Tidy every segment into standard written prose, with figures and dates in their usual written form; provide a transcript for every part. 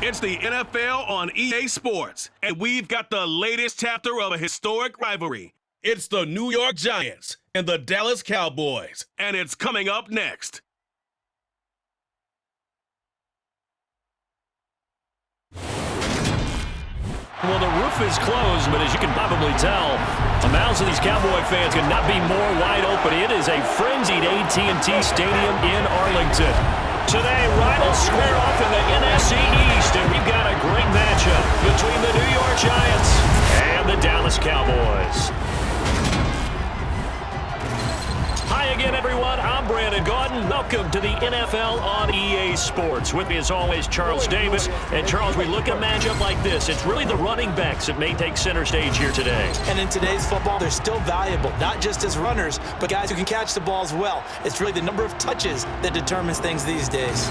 It's the NFL on EA Sports, and we've got the latest chapter of a historic rivalry. It's the New York Giants and the Dallas Cowboys, and it's coming up next. Well, the roof is closed, but as you can probably tell, the mouths of these Cowboy fans could not be more wide open. It is a frenzied AT&T Stadium in Arlington. Today, rivals square off in the NFC East, and we've got a great matchup between the New York Giants and the Dallas Cowboys. Hi again, everyone. I'm Brandon Gaudin. Welcome to the NFL on EA Sports. With me, as always, Charles Davis. And, Charles, we look at a matchup like this. It's really the running backs that may take center stage here today. And in today's football, they're still valuable, not just as runners, but guys who can catch the ball as well. It's really the number of touches that determines things these days.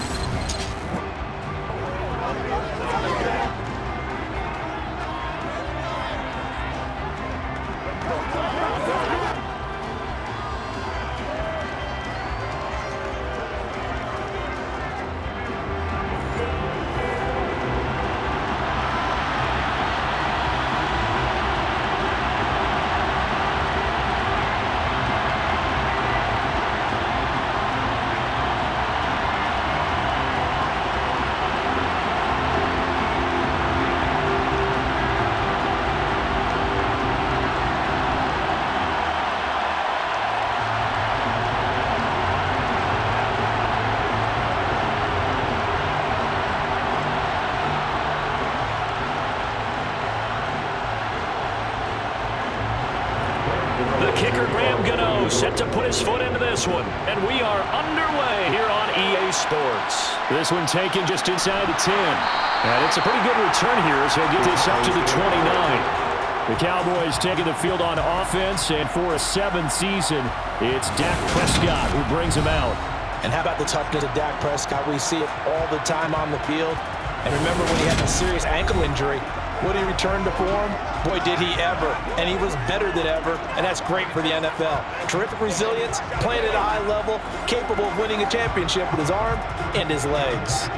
Set to put his foot into this one, and we are underway here on EA Sports. This one taken just inside the 10, and it's a pretty good return here as he'll get this up to the 29. The Cowboys taking the field on offense, and for a 7th season, it's Dak Prescott who brings him out. And how about the toughness of Dak Prescott? We see it all the time on the field. And remember when he had a serious ankle injury, would he return to form? Boy, did he ever. And he was better than ever, and that's great for the NFL. Terrific resilience, playing at a high level, capable of winning a championship with his arm and his legs.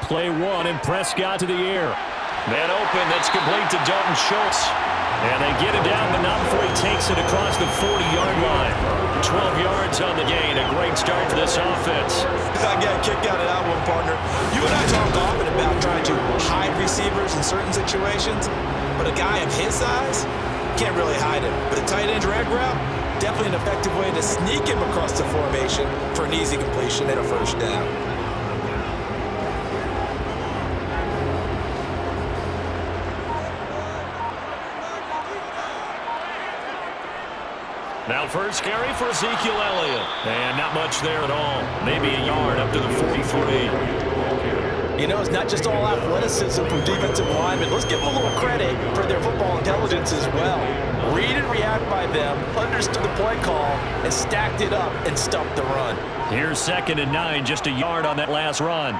Play one, and Prescott to the air. Man open, that's complete to Dalton Schultz. And they get him down, but not before he takes it across the 40-yard line. 12 yards on the gain, a great start for this offense. I got a kick out of that one, partner. You and I talk often about trying to hide receivers in certain situations, but a guy of his size can't really hide him. But a tight end drag route, definitely an effective way to sneak him across the formation for an easy completion and a first down. Now first carry for Ezekiel Elliott. And not much there at all. Maybe a yard up to the 43. You know, it's not just all athleticism from defensive linemen. Let's give them a little credit for their football intelligence as well. Read and react by them, understood the play call, and stacked it up and stuffed the run. Here's 2nd and 9, just a yard on that last run.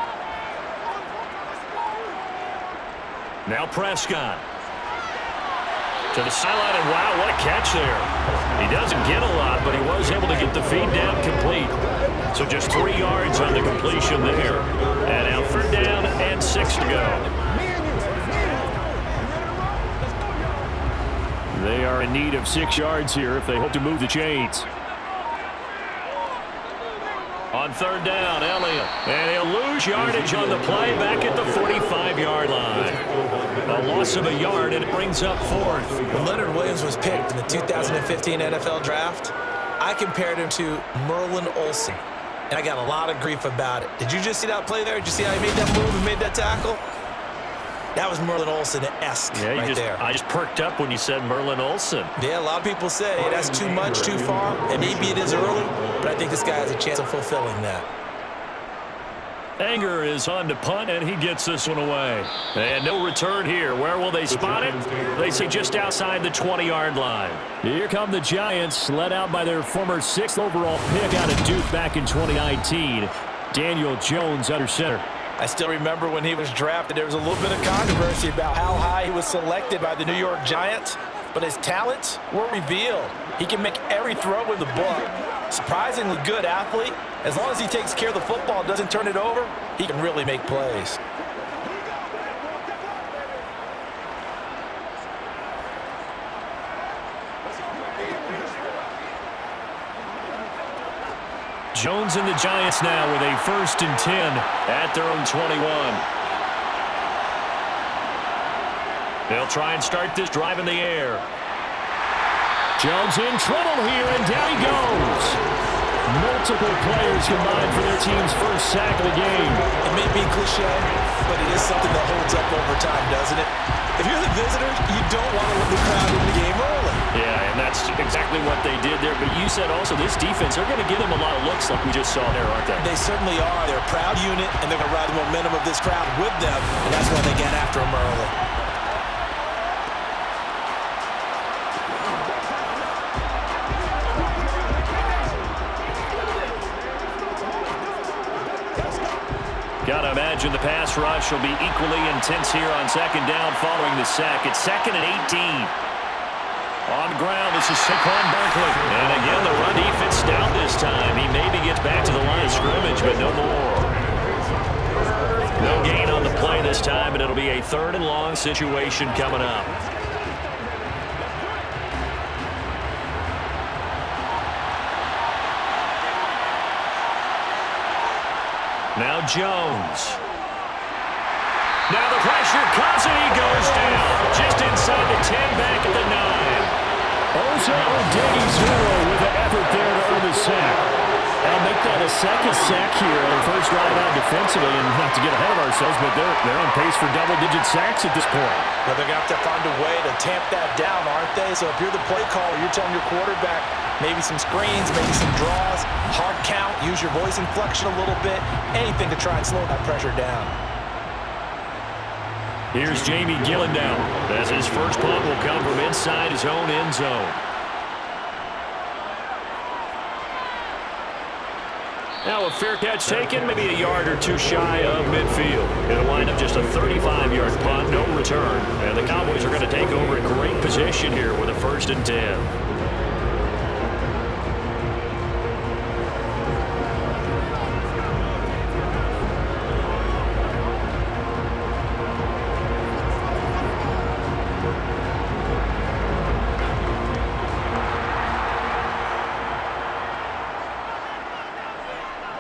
Now Prescott. To the sideline, and wow, what a catch there. He doesn't get a lot, but he was able to get the feed down complete. So just 3 yards on the completion there. And now 3rd down and 6 to go. They are in need of 6 yards here if they hope to move the chains. On 3rd down, Elliott. And he'll lose yardage on the play back at the 45-yard line. A loss of a yard, and it brings up 4th. When Leonard Williams was picked in the 2015 NFL Draft, I compared him to Merlin Olsen, and I got a lot of grief about it. Did you just see that play there? Did you see how he made that move and made that tackle? That was Merlin Olsen-esque there. I just perked up when you said Merlin Olsen. Yeah, a lot of people say, hey, that's too much, too far, and maybe it is early, but I think this guy has a chance of fulfilling that. Anger is on to punt, and he gets this one away. And no return here. Where will they spot it? They say just outside the 20-yard line. Here come the Giants, led out by their former 6th overall pick out of Duke back in 2019. Daniel Jones under center. I still remember when he was drafted, there was a little bit of controversy about how high he was selected by the New York Giants, but his talents were revealed. He can make every throw in the book. Surprisingly good athlete. As long as he takes care of the football, doesn't turn it over, he can really make plays. Jones and the Giants now with a 1st and 10 at their own 21. They'll try and start this drive in the air. Jones in trouble here, and down he goes. Multiple players combined for their team's first sack of the game. It may be cliche, but it is something that holds up over time, doesn't it? If you're the visitor, you don't want to let the crowd in the game early. Yeah, and that's exactly what they did there. But you said also this defense, they're going to give them a lot of looks like we just saw there, aren't they? They certainly are. They're a proud unit, and they're going to ride the momentum of this crowd with them, and that's why they get after them early. Got to imagine the pass rush will be equally intense here on 2nd down following the sack. It's 2nd and 18. On the ground, this is Saquon Barkley. And again, the run defense down this time. He maybe gets back to the line of scrimmage, but no more. No gain on the play this time, and it'll be a 3rd and long situation coming up. Now Jones. Now the pressure comes and he goes down. Just inside the 10, back at the 9. Osa Odighizuwa with an effort there to earn the sack. I'll make that a 2nd sack here on the first drive out defensively, and not to get ahead of ourselves, but they're on pace for double-digit sacks at this point. Well, they're going to have to find a way to tamp that down, aren't they? So if you're the play caller, you're telling your quarterback maybe some screens, maybe some draws, hard count, use your voice inflection a little bit, anything to try and slow that pressure down. Here's Jamie Gillen now, as his first punt will come from inside his own end zone. Now a fair catch taken, maybe a yard or two shy of midfield. It'll wind up just a 35-yard punt, no return. And the Cowboys are going to take over in great position here with a 1st and 10.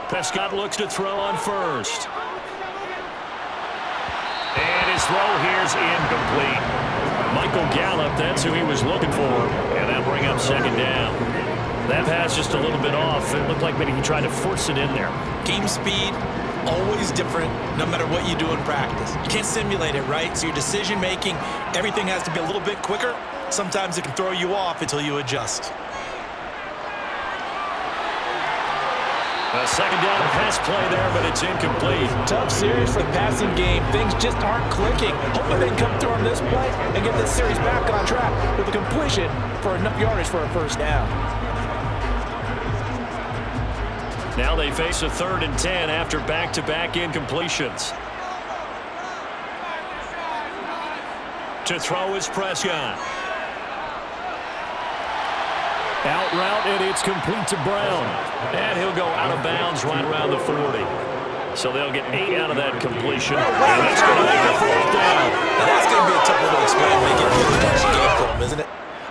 Prescott looks to throw on 1st. And his throw here's incomplete. Michael Gallup, that's who he was looking for. And that'll bring up 2nd down. That pass just a little bit off. It looked like maybe he tried to force it in there. Game speed, always different no matter what you do in practice. You can't simulate it, right? So your decision-making, everything has to be a little bit quicker. Sometimes it can throw you off until you adjust. A 2nd down pass play there, but it's incomplete. Tough series for the passing game. Things just aren't clicking. Hopefully they can come through on this play and get this series back on track with a completion for enough yardage for a 1st down. Now they face a 3rd and 10 after back-to-back incompletions. To throw is Prescott. Out route, and it's complete to Brown. And he'll go out of bounds right around the 40. So they'll get 8 out of that completion. And that's going to make a 4th down. Now that's going to be a tough one to explain when you get to the next game film, isn't it?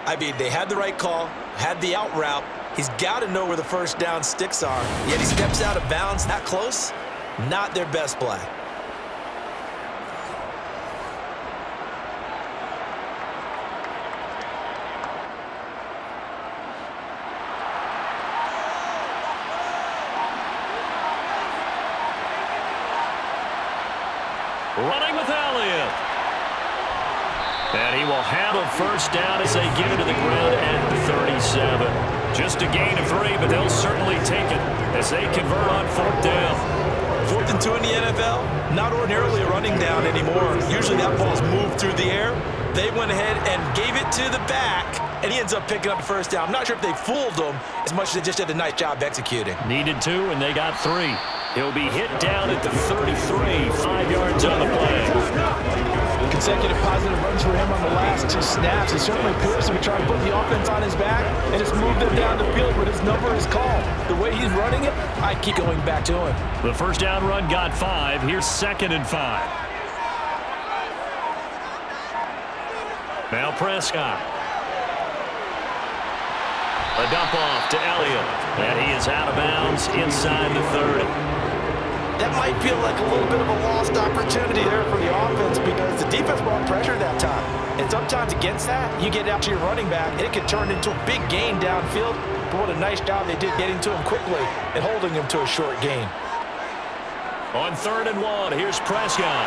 I mean, they had the right call, had the out route. He's got to know where the 1st down sticks are. Yet he steps out of bounds that close. Not their best play. Running with Elliott. And he will have a 1st down as they get it to the ground at the 37. Just a gain of 3, but they'll certainly take it as they convert on 4th down. 4th and 2 in the NFL, not ordinarily a running down anymore. Usually that ball's moved through the air. They went ahead and gave it to the back, and he ends up picking up the 1st down. I'm not sure if they fooled him as much as they just did a nice job executing. Needed 2, and they got 3. He'll be hit down at the 33, 5 yards on the play. Consecutive positive runs for him on the last 2 snaps. He certainly appears to be trying to put the offense on his back and just move them down the field, but his number is called. The way he's running it, I keep going back to him. The first down run got 5. Here's 2nd and 5. Now Prescott. A dump off to Elliott. And he is out of bounds inside the 30. That might feel like a little bit of a lost opportunity there for the offense because the defense brought pressure that time. And sometimes against that, you get out to your running back, and it can turn into a big gain downfield. But what a nice job they did getting to him quickly and holding him to a short gain. On 3rd and 1, here's Prescott.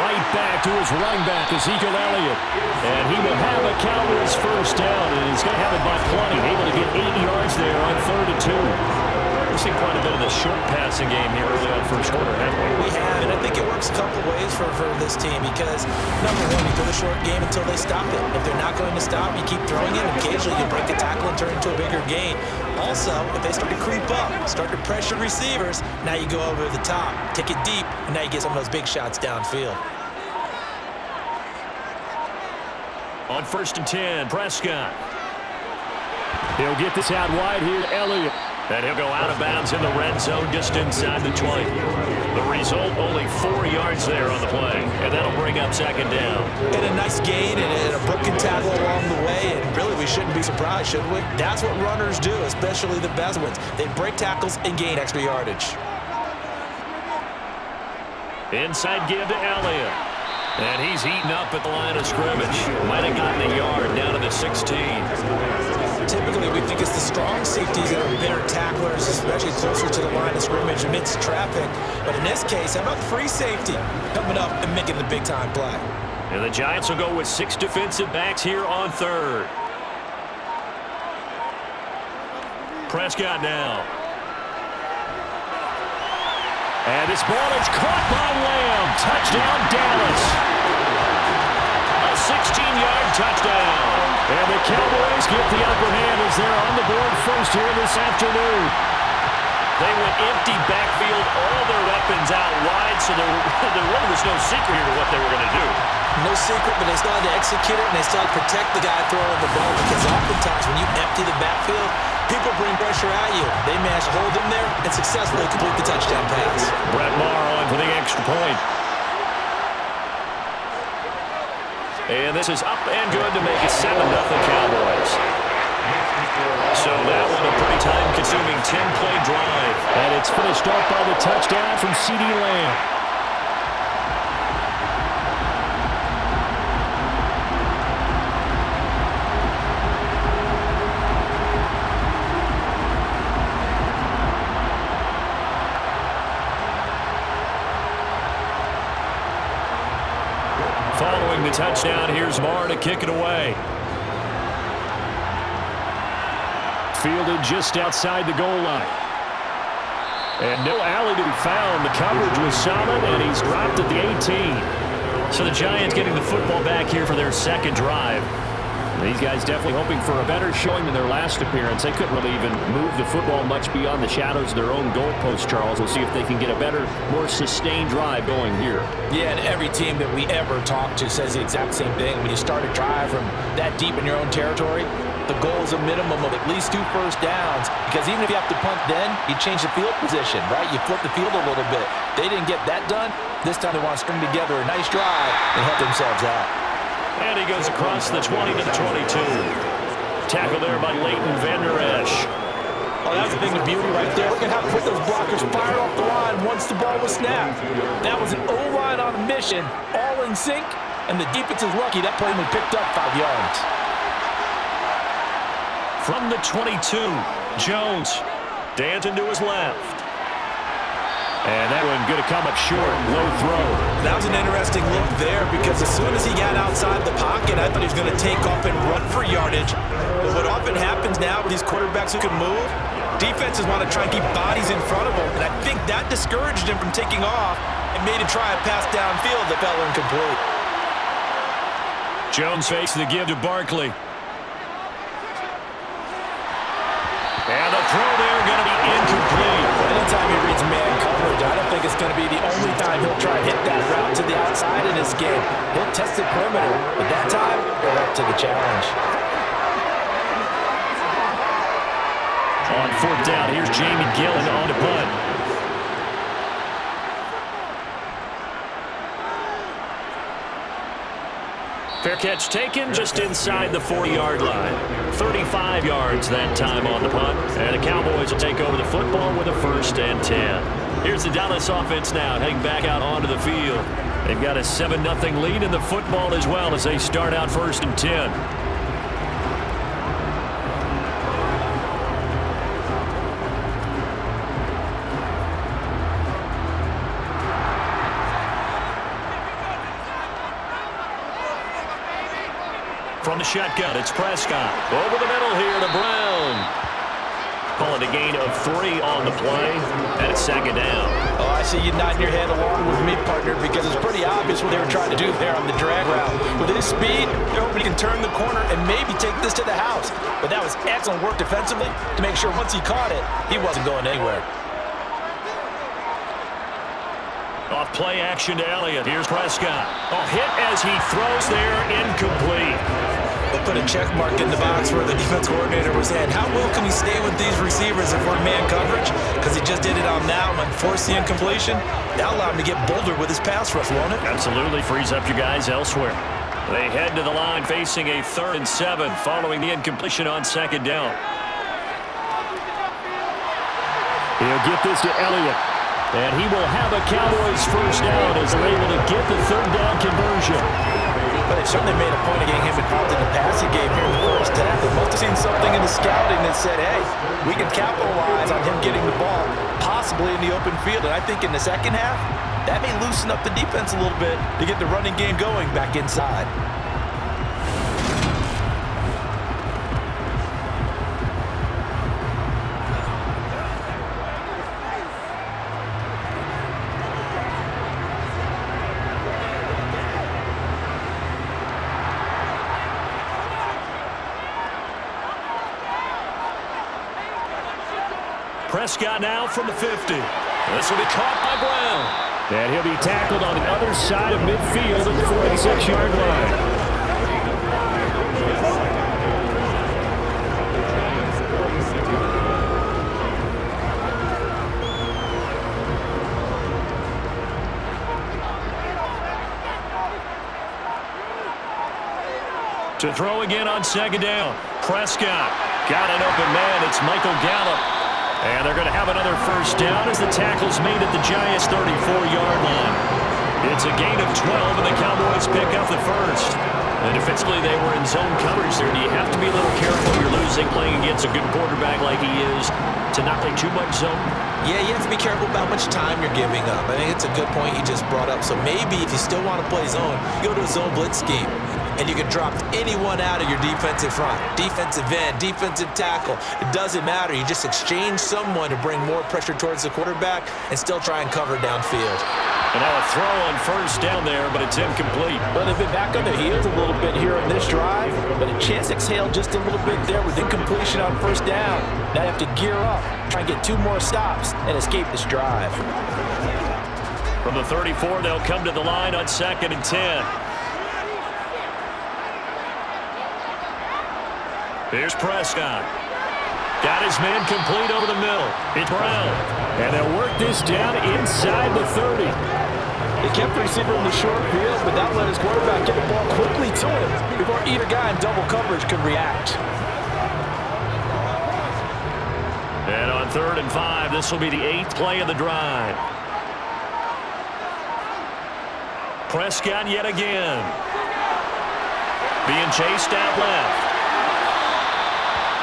Right back to his running back, Ezekiel Elliott. And he will have a Cowboys first down, and he's going to have it by plenty. Able to get 8 yards there on 3rd and 2. We've seen quite a bit of the short passing game here early on first quarter, haven't we? We have, and I think it works a couple ways for this team because, number one, you throw the short game until they stop it. If they're not going to stop, you keep throwing it. Occasionally, you break a tackle and turn it into a bigger gain. Also, if they start to creep up, start to pressure receivers, now you go over the top, take it deep, and now you get some of those big shots downfield. On 1st and 10, Prescott. He'll get this out wide here to Elliott. And he'll go out of bounds in the red zone just inside the 20. The result, only 4 yards there on the play. And that'll bring up 2nd down. And a nice gain and a broken tackle along the way. And really, we shouldn't be surprised, should we? That's what runners do, especially the best ones. They break tackles and gain extra yardage. Inside give to Elliott. And he's eaten up at the line of scrimmage. Might have gotten a yard down to the 16. Typically, we think it's the strong safeties that are better tacklers, especially closer to the line of scrimmage amidst traffic. But in this case, how about free safety coming up and making the big-time play? And the Giants will go with 6 defensive backs here on 3rd. Prescott now. And this ball is caught by Lamb. Touchdown, Dallas. A 16-yard touchdown. And the Cowboys get the upper hand as they're on the board first here this afternoon. They went empty backfield, all their weapons out wide, so there really was no secret here to what they were going to do. No secret, but they still had to execute it, and they still had to protect the guy throwing the ball because oftentimes when you empty the backfield, people bring pressure at you. They managed to hold him there and successfully complete the touchdown pass. Brett Maher on for the extra point. And this is up and good to make it 7-0 Cowboys. So that one a pretty time-consuming 10-play drive. And it's finished off by the touchdown from CeeDee Lamb. Following the touchdown, here's Maher to kick it away. Fielded just outside the goal line. And no alley to be found. The coverage was solid, and he's dropped at the 18. So the Giants getting the football back here for their 2nd drive. These guys definitely hoping for a better showing than their last appearance. They couldn't really even move the football much beyond the shadows of their own goalpost, Charles. We'll see if they can get a better, more sustained drive going here. Yeah, and every team that we ever talk to says the exact same thing. When you start a drive from that deep in your own territory, the goal is a minimum of at least 2 first downs because even if you have to punt then, you change the field position, right? You flip the field a little bit. They didn't get that done. This time they want to string together a nice drive and help themselves out. And he goes across the 20 to the 22. Tackle there by Leighton Vander Esch. Oh, that's the thing of beauty right there. Look at how quick those blockers fired off the line once the ball was snapped. That was an O-line on a mission, all in sync, and the defense is lucky that play only picked up 5 yards. From the 22, Jones. Danton to his left. And that one going to come up short, low throw. That was an interesting look there because as soon as he got outside the pocket, I thought he was going to take off and run for yardage. But what often happens now with these quarterbacks who can move, defenses want to try and keep bodies in front of them. And I think that discouraged him from taking off and made him try a pass downfield that fell incomplete. Jones fakes the give to Barkley. And the throw there going to be incomplete. Anytime he reads man cover down think it's going to be the only time he'll try and hit that route to the outside in his game. He'll test the perimeter, but that time, he'll have to take a challenge. On fourth down, here's Jamie Gillen on the punt. Fair catch taken just inside the 40-yard line. 35 yards that time on the punt. And the Cowboys will take over the football with a 1st and 10. Here's the Dallas offense now heading back out onto the field. They've got a 7-0 lead in the football as well as they start out 1st and 10. From the shotgun, it's Prescott. Over the middle here to Brown. Calling a gain of 3 on the play, and it's 2nd down. Oh, I see you nodding your head along with me, partner, because it's pretty obvious what they were trying to do there on the drag route. With his speed, they're hoping he can turn the corner and maybe take this to the house. But that was excellent work defensively to make sure once he caught it, he wasn't going anywhere. Off play action to Elliott. Here's Prescott. Oh, hit as he throws there, incomplete. They'll put a check mark in the box where the defense coordinator was saying, how well can we stay with these receivers if we're in man coverage? Because he just did it on that one, forced the incompletion. That'll allow him to get bolder with his pass rush, won't it? Absolutely frees up your guys elsewhere. They head to the line facing a 3rd and 7 following the incompletion on 2nd down. He'll get this to Elliott. And he will have a Cowboys 1st down as they're able to get the 3rd down conversion. But they certainly made a point of getting him involved in the passing game here in the 1st half. They must have seen something in the scouting that said, hey, we can capitalize on him getting the ball, possibly in the open field. And I think in the 2nd half, that may loosen up the defense a little bit to get the running game going back inside. Prescott now from the 50. This will be caught by Brown. And he'll be tackled on the other side of midfield at the 46-yard line. To throw again on 2nd down. Prescott got an open man. It's Michael Gallup. And they're going to have another 1st down as the tackle's made at the Giants' 34-yard line. It's a gain of 12, and the Cowboys pick up the 1st. And defensively, they were in zone coverage there. Do you have to be a little careful if you're losing playing against a good quarterback like he is to not play too much zone? Yeah, you have to be careful about how much time you're giving up. I think it's a good point you just brought up. So maybe if you still want to play zone, go to a zone blitz scheme. And you can drop anyone out of your defensive front. Defensive end, defensive tackle. It doesn't matter. You just exchange someone to bring more pressure towards the quarterback and still try and cover downfield. And now a throw on 1st down there, but it's incomplete. Well, they've been back on their heels a little bit here in this drive, but a chance to exhale just a little bit there with incompletion on 1st down. Now you have to gear up, try and get 2 more stops, and escape this drive. From the 34, they'll come to the line on 2nd and 10. Here's Prescott. Got his man complete over the middle. It's Brown. And they'll work this down inside the 30. They kept the receiver in the short field, but that let his quarterback get the ball quickly to him before either guy in double coverage could react. And on 3rd and 5, this will be the 8th play of the drive. Prescott yet again. Being chased out left.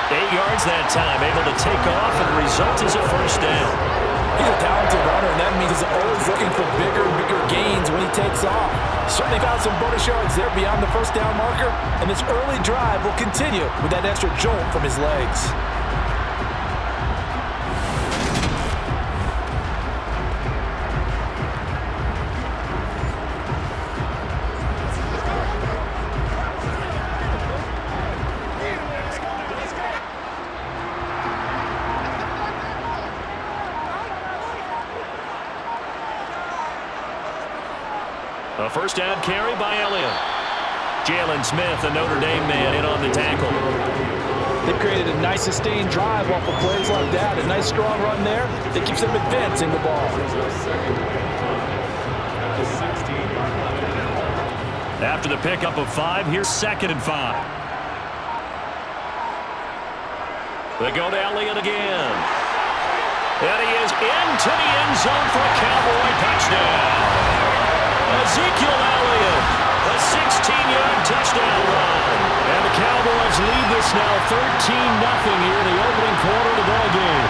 8 yards that time, able to take off, and the result is a 1st down. He's a talented runner, and that means he's always looking for bigger and bigger gains when he takes off. Certainly found some bonus yards there beyond the 1st down marker, and this early drive will continue with that extra jolt from his legs. A first down carry by Elliott. Jalen Smith, the Notre Dame man, in on the tackle. They created a nice sustained drive off of plays like that. A nice strong run there that keeps them advancing the ball. After the pickup of 5, here's 2nd and 5. They go to Elliott again. And he is into the end zone for a Cowboy touchdown. Ezekiel Elliott, a 16-yard touchdown run. And the Cowboys lead this now 13-0 here in the opening quarter of the ball game.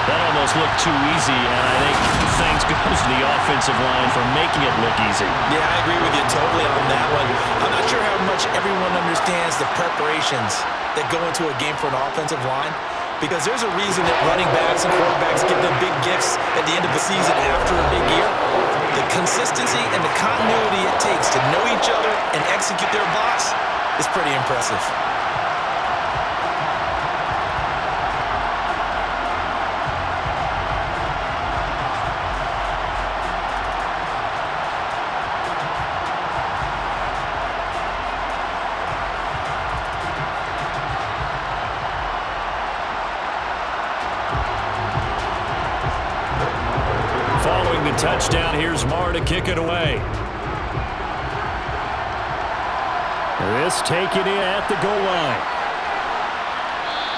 That almost looked too easy, and I think thanks goes to the offensive line for making it look easy. Yeah, I agree with you totally on that one. I'm not sure how much everyone understands the preparations that go into a game for an offensive line, because there's a reason that running backs and quarterbacks give them big gifts at the end of the season after a big year. The consistency and the continuity it takes to know each other and execute their blocks is pretty impressive. Following the touchdown, here's Marr to kick it away. This taken in at the goal line.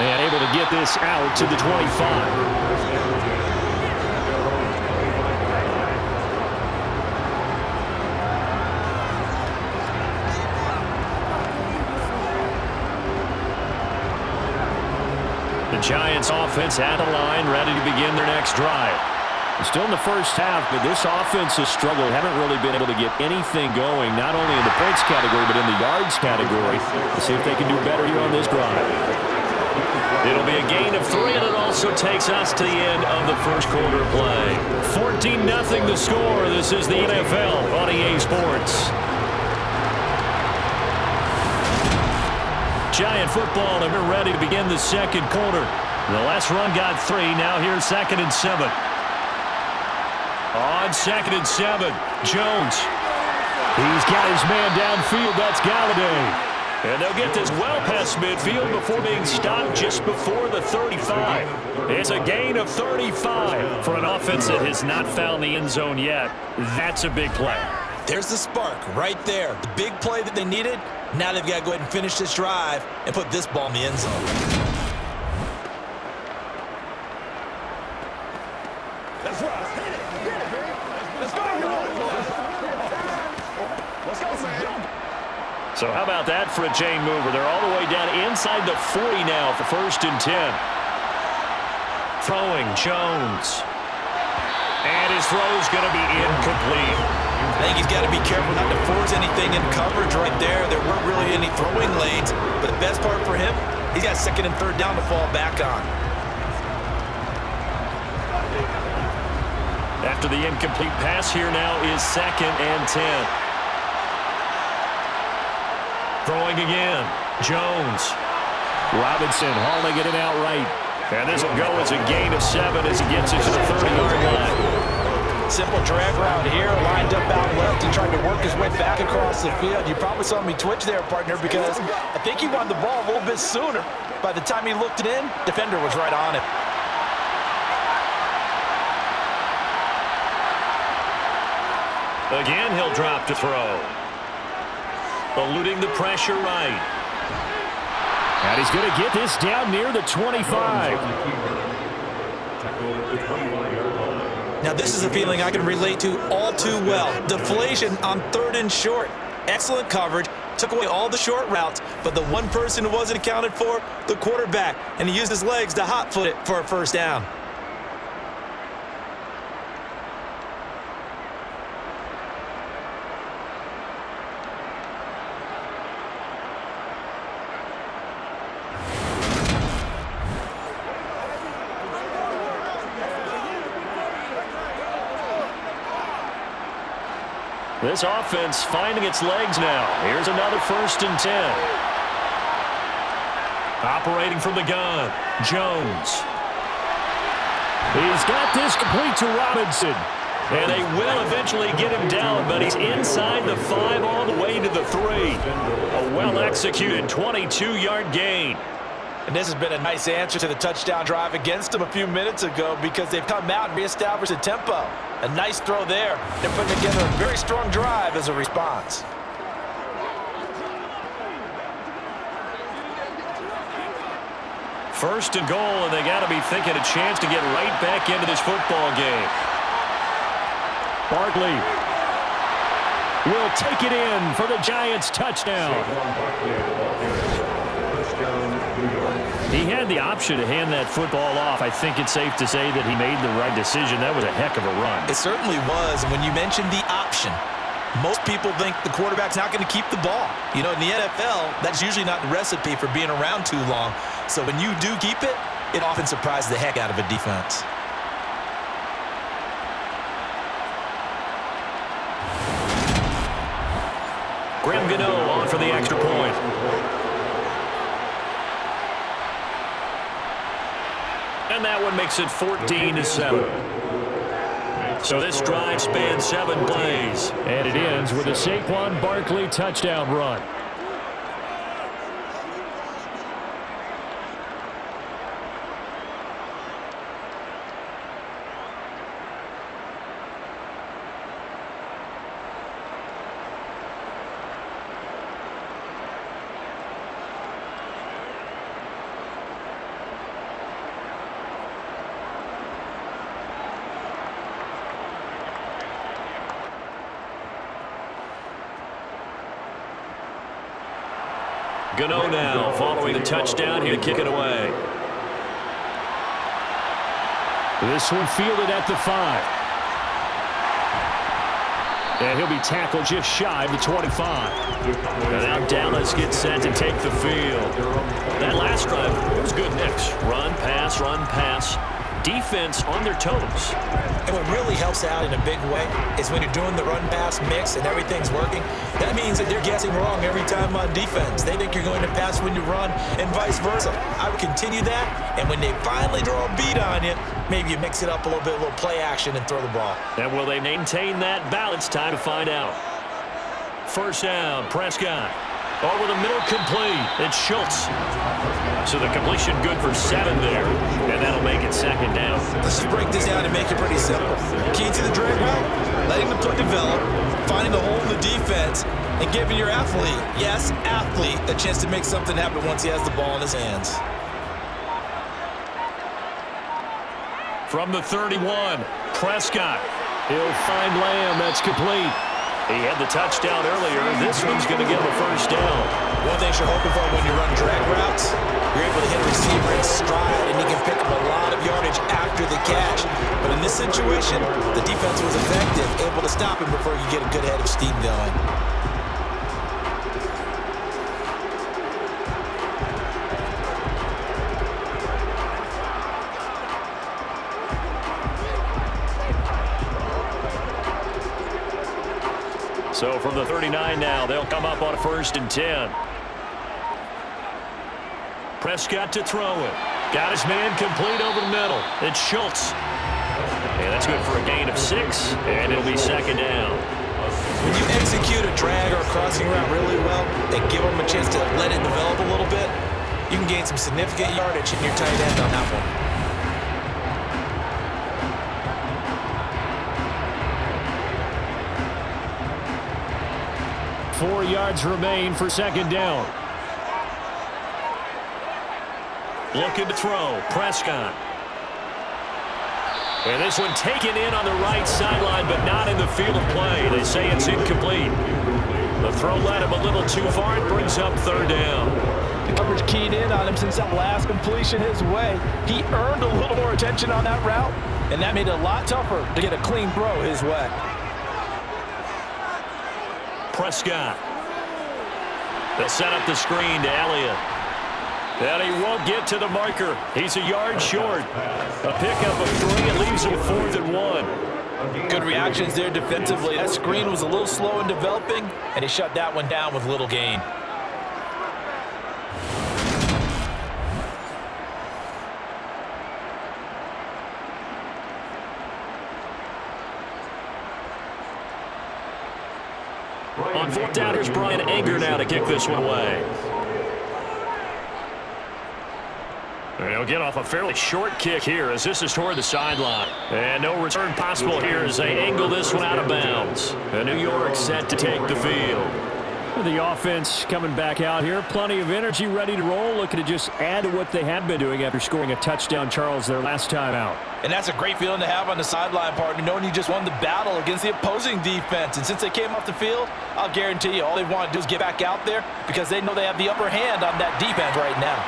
And able to get this out to the 25. The Giants offense at the line, ready to begin their next drive. Still in the first half, but this offense has struggled. Haven't really been able to get anything going, not only in the points category, but in the yards category. Let's see if they can do better here on this drive. It'll be a gain of 3, and it also takes us to the end of the first quarter play. 14-0 the score. This is the NFL on EA Sports. Giant football, and we're ready to begin the second quarter. The last run got 3. Now here's 2nd and 7. On 2nd and 7, Jones. He's got his man downfield. That's Galladay. And they'll get this well past midfield before being stopped just before the 35. It's a gain of 35 for an offense that has not found the end zone yet. That's a big play. There's the spark right there. The big play that they needed. Now they've got to go ahead and finish this drive and put this ball in the end zone. That's right. So how about that for a chain mover? They're all the way down inside the 40 now for 1st and 10. Throwing, Jones. And his throw's going to be incomplete. I think he's got to be careful not to force anything in coverage right there. There weren't really any throwing lanes. But the best part for him, he's got 2nd and 3rd down to fall back on. After the incomplete pass, here now is 2nd and 10. Throwing again, Jones. Robinson hauling it in outright. And this will go as a gain of 7 as he gets it to the 30-yard line. Simple drag route here, lined up out left and trying to work his way back across the field. You probably saw me twitch there, partner, because I think he wanted the ball a little bit sooner. By the time he looked it in, defender was right on it. Again, he'll drop to throw. Eluding the pressure right. And he's going to get this down near the 25. Now this is a feeling I can relate to all too well. Deflation on 3rd and short. Excellent coverage. Took away all the short routes, but the one person who wasn't accounted for, the quarterback, and he used his legs to hot-foot it for a 1st down. This offense finding its legs now. Here's another 1st and 10. Operating from the gun, Jones. He's got this complete to Robinson. And they will eventually get him down, but he's inside the 5 all the way to the 3. A well-executed 22-yard gain. And this has been a nice answer to the touchdown drive against them a few minutes ago because they've come out and reestablished the tempo. A nice throw there. They're putting together a very strong drive as a response. First and goal, and they got to be thinking a chance to get right back into this football game. Barkley will take it in for the Giants touchdown. He had the option to hand that football off. I think it's safe to say that he made the right decision. That was a heck of a run. It certainly was. And when you mentioned the option, most people think the quarterback's not going to keep the ball. You know, in the NFL, that's usually not the recipe for being around too long. So when you do keep it, it often surprises the heck out of a defense. Graham Gano on for the extra point. And that one makes it 14-7. So this drive spans 7 plays. And it ends with a Saquon Barkley touchdown run. Gano now following the touchdown here to kick it away. This one fielded at the 5. And he'll be tackled just shy of the 25. And now Dallas gets set to take the field. That last drive was good mix. Run, pass. Defense on their toes. And what really helps out in a big way is when you're doing the run-pass mix and everything's working, that means that they're guessing wrong every time on defense. They think you're going to pass when you run and vice versa. I would continue that, and when they finally draw a beat on you, maybe you mix it up a little bit, a little play action, and throw the ball. And will they maintain that balance? Time to find out. First down, Prescott. Over the middle, complete. It's Schultz. So the completion good for 7 there. And that'll make it second down. Let's just break this down and make it pretty simple. Key to the drag route, letting the play develop, finding the hole in the defense, and giving your athlete, yes, athlete, a chance to make something happen once he has the ball in his hands. From the 31, Prescott. He'll find Lamb. That's complete. He had the touchdown earlier. This one's going to give him a first down. One thing you're hoping for when you run drag routes, you're able to hit a receiver in stride, and he can pick up a lot of yardage after the catch. But in this situation, the defense was effective, able to stop him before you get a good head of steam going. So from the 39 now, they'll come up on 1st and 10. Prescott to throw it. Got his man complete over the middle. It's Schultz. And that's good for a gain of 6, and it'll be second down. When you execute a drag or a crossing route really well and give them a chance to let it develop a little bit, you can gain some significant yardage in your tight end on that one. 4 yards remain for second down. Looking to throw, Prescott. And this one taken in on the right sideline, but not in the field of play. They say it's incomplete. The throw led him a little too far. It brings up 3rd down. The coverage keyed in on him since that last completion his way. He earned a little more attention on that route, and that made it a lot tougher to get a clean throw his way. Prescott. They'll set up the screen to Elliott. And he won't get to the marker. He's a yard short. A pickup of 3. It leaves him 4th and 1. Good reactions there defensively. That screen was a little slow in developing, and he shut that one down with little gain. On fourth down, here's Brian Anger now to kick this one away. And he'll get off a fairly short kick here as this is toward the sideline. And no return possible here as they angle this one out of bounds. And New York set to take the field. The offense coming back out here. Plenty of energy, ready to roll. Looking to just add to what they have been doing after scoring a touchdown, Charles, their last time out. And that's a great feeling to have on the sideline, partner, knowing you just won the battle against the opposing defense. And since they came off the field, I'll guarantee you all they want to do is get back out there because they know they have the upper hand on that defense right now.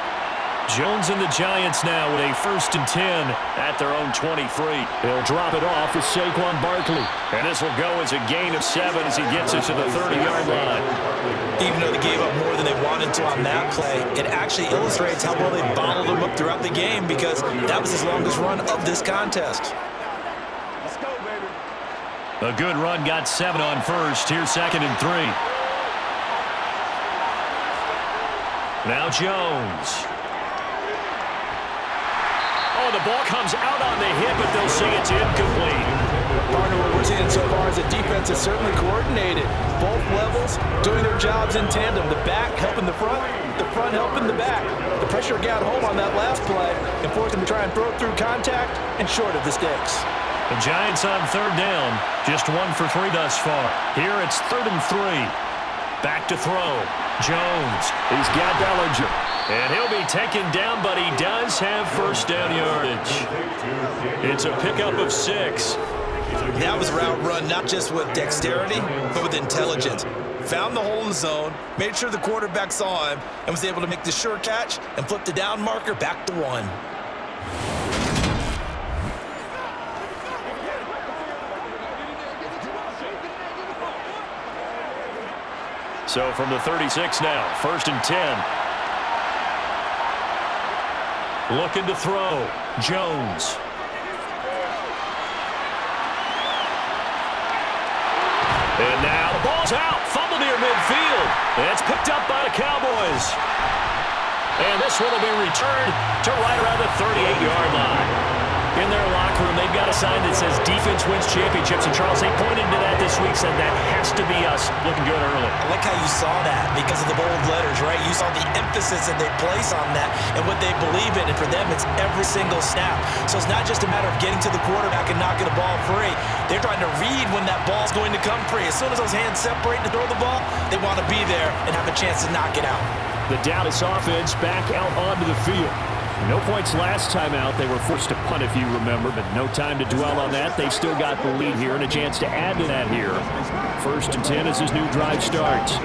Jones and the Giants now with a 1st and 10 at their own 23. He'll drop it off with Saquon Barkley. And this will go as a gain of 7 as he gets it to the 30-yard line. Even though they gave up more than they wanted to on that play, it actually illustrates how well they bottled them up throughout the game because that was his longest run of this contest. Let's go, baby. A good run got 7 on first. Here's 2nd and 3. Now Jones. Oh, the ball comes out on the hit, but they'll say it's incomplete. Partner, what we're seeing so far is the defense is certainly coordinated. Both levels doing their jobs in tandem. The back helping the front helping the back. The pressure got home on that last play and forced them to try and throw through contact and short of the sticks. The Giants on 3rd down, just 1 for 3 thus far. Here it's 3rd and 3. Back to throw. Jones. He's got Bellinger. And he'll be taken down, but he does have 1st down yardage. It's a pickup of 6. That was a route run not just with dexterity, but with intelligence. Found the hole in the zone, made sure the quarterback saw him, and was able to make the sure catch and flip the down marker back to 1. So from the 36 now, 1st and 10. Looking to throw. Jones. And now the ball's out. Fumble near midfield. It's picked up by the Cowboys. And this one will be returned to right around the 38-yard line. In their locker room, they've got a sign that says defense wins championships. And Charles, they pointed to that this week, said that has to be us. Looking good early. I like how you saw that because of the bold letters, right? You saw the emphasis that they place on that and what they believe in. And for them, it's every single snap. So it's not just a matter of getting to the quarterback and knocking the ball free. They're trying to read when that ball's going to come free. As soon as those hands separate to throw the ball, they want to be there and have a chance to knock it out. The Dallas offense back out onto the field. No points last time out. They were forced to punt, if you remember, but no time to dwell on that. They've still got the lead here and a chance to add to that here. 1st and 10 as his new drive starts.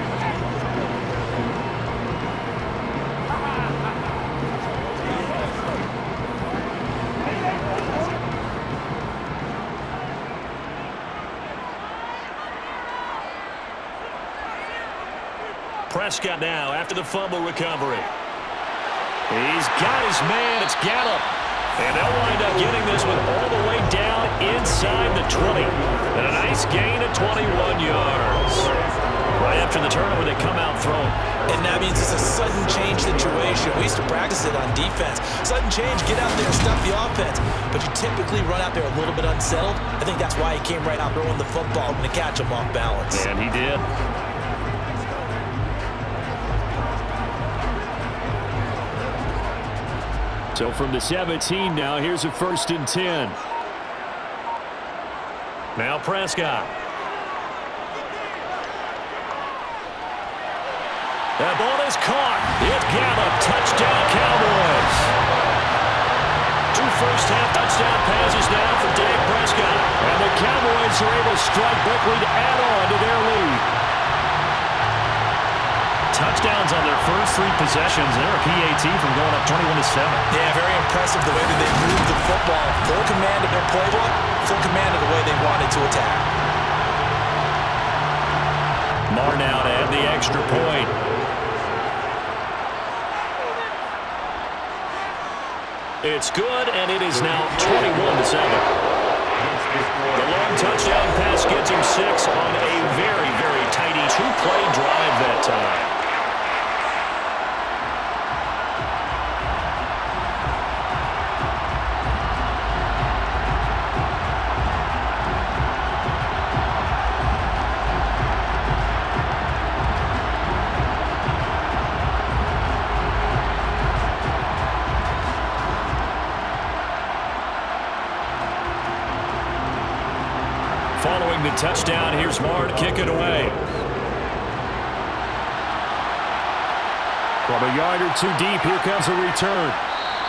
Prescott now after the fumble recovery. He's got his man. It's Gallup. And they'll wind up getting this one all the way down inside the 20. And a nice gain of 21 yards. Right after the turnover, they come out throwing. And that means it's a sudden change situation. We used to practice it on defense. Sudden change, get out there and stuff the offense. But you typically run out there a little bit unsettled. I think that's why he came right out throwing the football to catch him off balance. And he did. So from the 17 now, here's a 1st and 10. Now Prescott. That ball is caught. It's Gallup. Touchdown, Cowboys. 2 first-half touchdown passes now for Dak Prescott. And the Cowboys are able to strike quickly to add on to their lead. Touchdowns on their first 3 possessions. They're a PAT from going up 21-7. Yeah, very impressive the way that they moved the football. Full command of their playbook, full command of the way they wanted to attack. Marr now to add the extra point. It's good, and it is now 21-7. The long touchdown pass gets him 6 on a very, very tidy 2-play drive that time. following the touchdown. Here's Marr to kick it away. From a yard or two deep, here comes a return.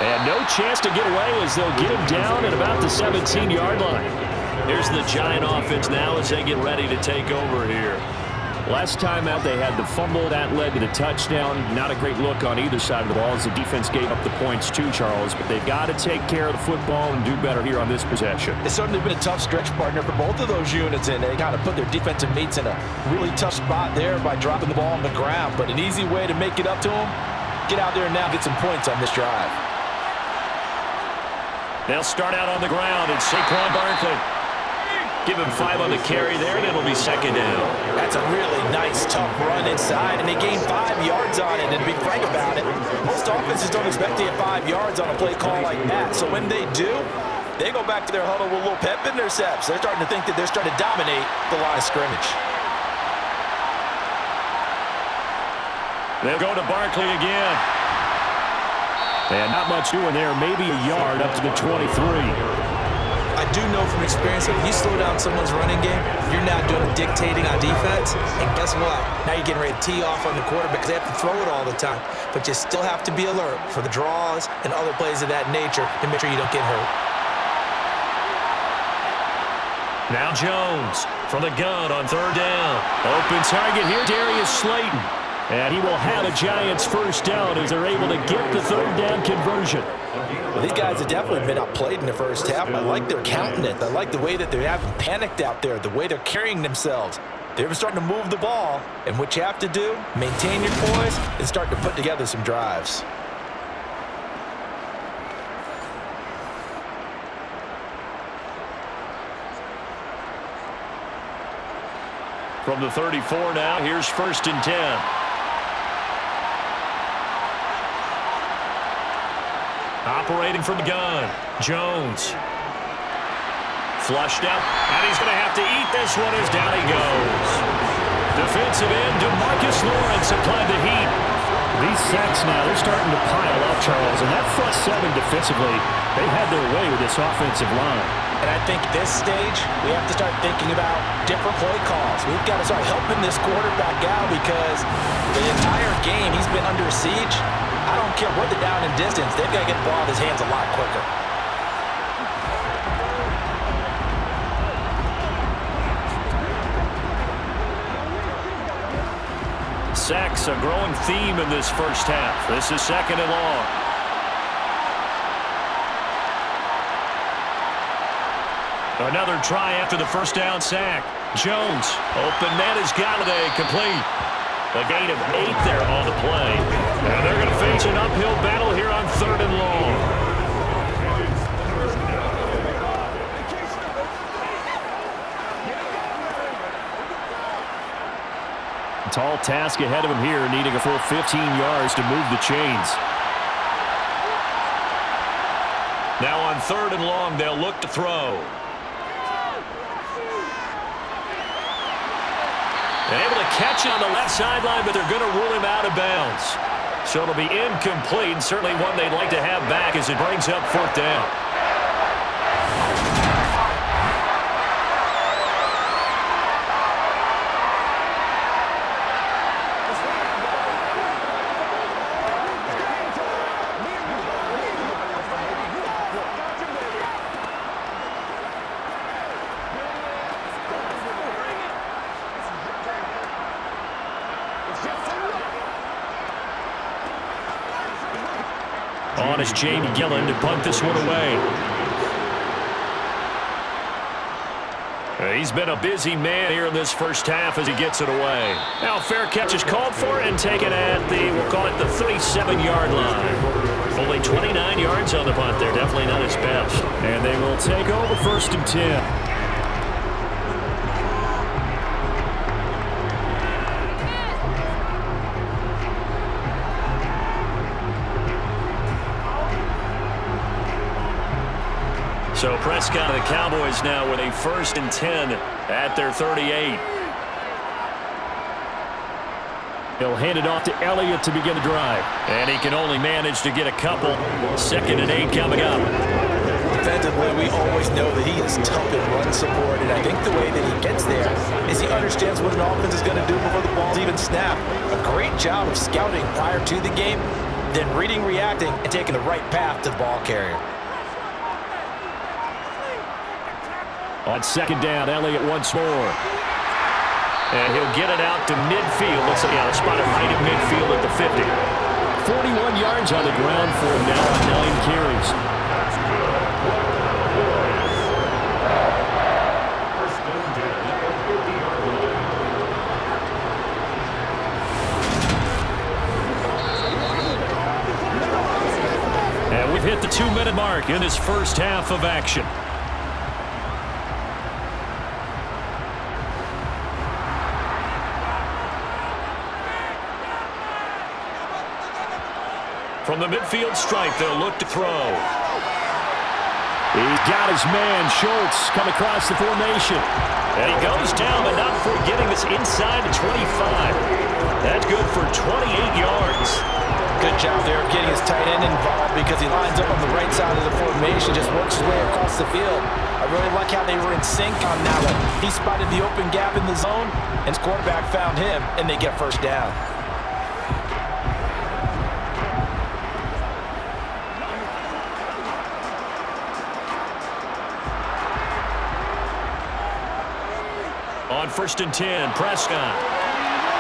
And no chance to get away as they'll get him down at about the 17-yard line. Here's the Giant offense now as they get ready to take over here. Last time out, they had the fumble. That led to the touchdown. Not a great look on either side of the ball as the defense gave up the points too, Charles. But they've got to take care of the football and do better here on this possession. It's certainly been a tough stretch, partner, for both of those units, and they kind of put their defensive mates in a really tough spot there by dropping the ball on the ground. But an easy way to make it up to them, get out there and now get some points on this drive. They'll start out on the ground, and Saquon Barkley. Give him 5 on the carry there, and it'll be second down. That's a really nice, tough run inside, and they gained 5 yards on it. And to be frank about it, most offenses don't expect to get 5 yards on a play call like that. So when they do, they go back to their huddle with a little pep in their steps. They're starting to think that they're starting to dominate the line of scrimmage. They'll go to Barkley again. And not much doing there, maybe a yard up to the 23. I do know from experience that if you slow down someone's running game, you're now doing dictating on defense. And guess what? Now you're getting ready to tee off on the quarterback because they have to throw it all the time. But you still have to be alert for the draws and other plays of that nature to make sure you don't get hurt. Now Jones from the gun on third down. Open target here, Darius Slayton. And he will have a Giants first down as they're able to get the third down conversion. Well, these guys have definitely been outplayed in the first half. I like their countenance. I like the way that they haven't panicked out there, the way they're carrying themselves. They're starting to move the ball. And what you have to do, maintain your poise and start to put together some drives. From the 34 now, here's 1st and 10. Operating from the gun, Jones. Flushed out, and he's going to have to eat this one as down he goes. Defensive end, DeMarcus Lawrence applied the heat. These sacks now, they're starting to pile up, Charles. And that front 7 defensively, they had their way with this offensive line. And I think at this stage, we have to start thinking about different play calls. We've got to start helping this quarterback out because the entire game he's been under siege. I don't care what the down and distance, they've got to get the ball in his hands a lot quicker. Sacks, a growing theme in this first half. This is 2nd and long. Another try after the first down sack. Jones, open man is Galladay, complete. A gain of 8 there on the play. And they're going to face an uphill battle here on 3rd and long. Tall task ahead of him here, needing a full 15 yards to move the chains. Now on 3rd and long, they'll look to throw. And able to catch it on the left sideline, but they're going to rule him out of bounds. So it'll be incomplete, and certainly one they'd like to have back as it brings up 4th down. On is Jamie Gillen to punt this one away. He's been a busy man here in this first half as he gets it away. Now fair catch is called for and taken at the, we'll call it the 37-yard line. Only 29 yards on the punt there. Definitely not his best. And they will take over 1st and 10. So Prescott and the Cowboys now with a 1st and 10 at their 38. He'll hand it off to Elliott to begin the drive. And he can only manage to get a couple. 2nd and 8 coming up. defensively, we always know that he is tough in run support, and I think the way that he gets there is he understands what an offense is going to do before the ball's even snapped. A great job of scouting prior to the game, then reading, reacting, and taking the right path to the ball carrier. On second down, Elliott once more. And he'll get it out to midfield. Looks like a spot right at midfield at the 50. 41 yards on the ground for him now on 9 carries. And we've hit the 2-minute mark in this first half of action. From the midfield stripe, they'll look to throw. He's got his man, Schultz, come across the formation. And he goes down, but not before getting this inside the 25. That's good for 28 yards. Good job there of getting his tight end involved because he lines up on the right side of the formation, just works his way across the field. I really like how they were in sync on that one. He spotted the open gap in the zone, and his quarterback found him, and they get first down. On 1st and 10, Prescott.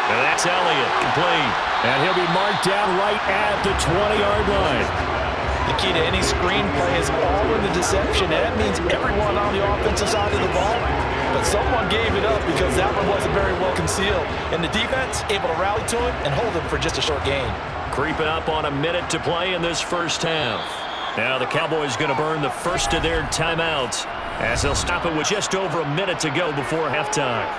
And that's Elliott, complete. And he'll be marked down right at the 20-yard line. The key to any screenplay is all in the deception, and that means everyone on the offensive side of the ball. But someone gave it up because that one wasn't very well concealed. And the defense able to rally to it and hold it for just a short gain. Creeping up on a minute to play in this first half. Now the Cowboys going to burn the first of their timeouts as they'll stop it with just over a minute to go before halftime.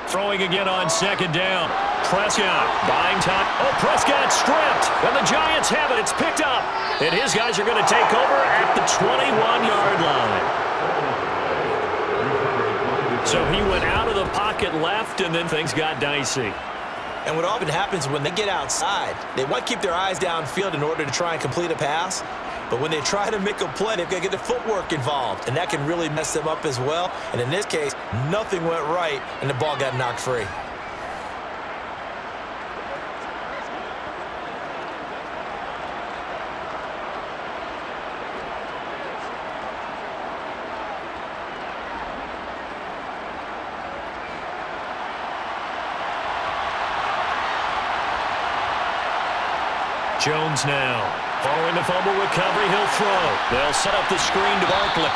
Throwing again on second down. Prescott buying time. Oh, Prescott stripped. And the Giants have it. It's picked up. And his guys are going to take over at the 21-yard line. So he went out of the pocket left, and then things got dicey. And what often happens when they get outside, they want to keep their eyes downfield in order to try and complete a pass. But when they try to make a play, they've got to get their footwork involved, and that can really mess them up as well. And in this case, nothing went right, and the ball got knocked free. Jones now. Following the fumble recovery, he'll throw. They'll set up the screen to Barkley.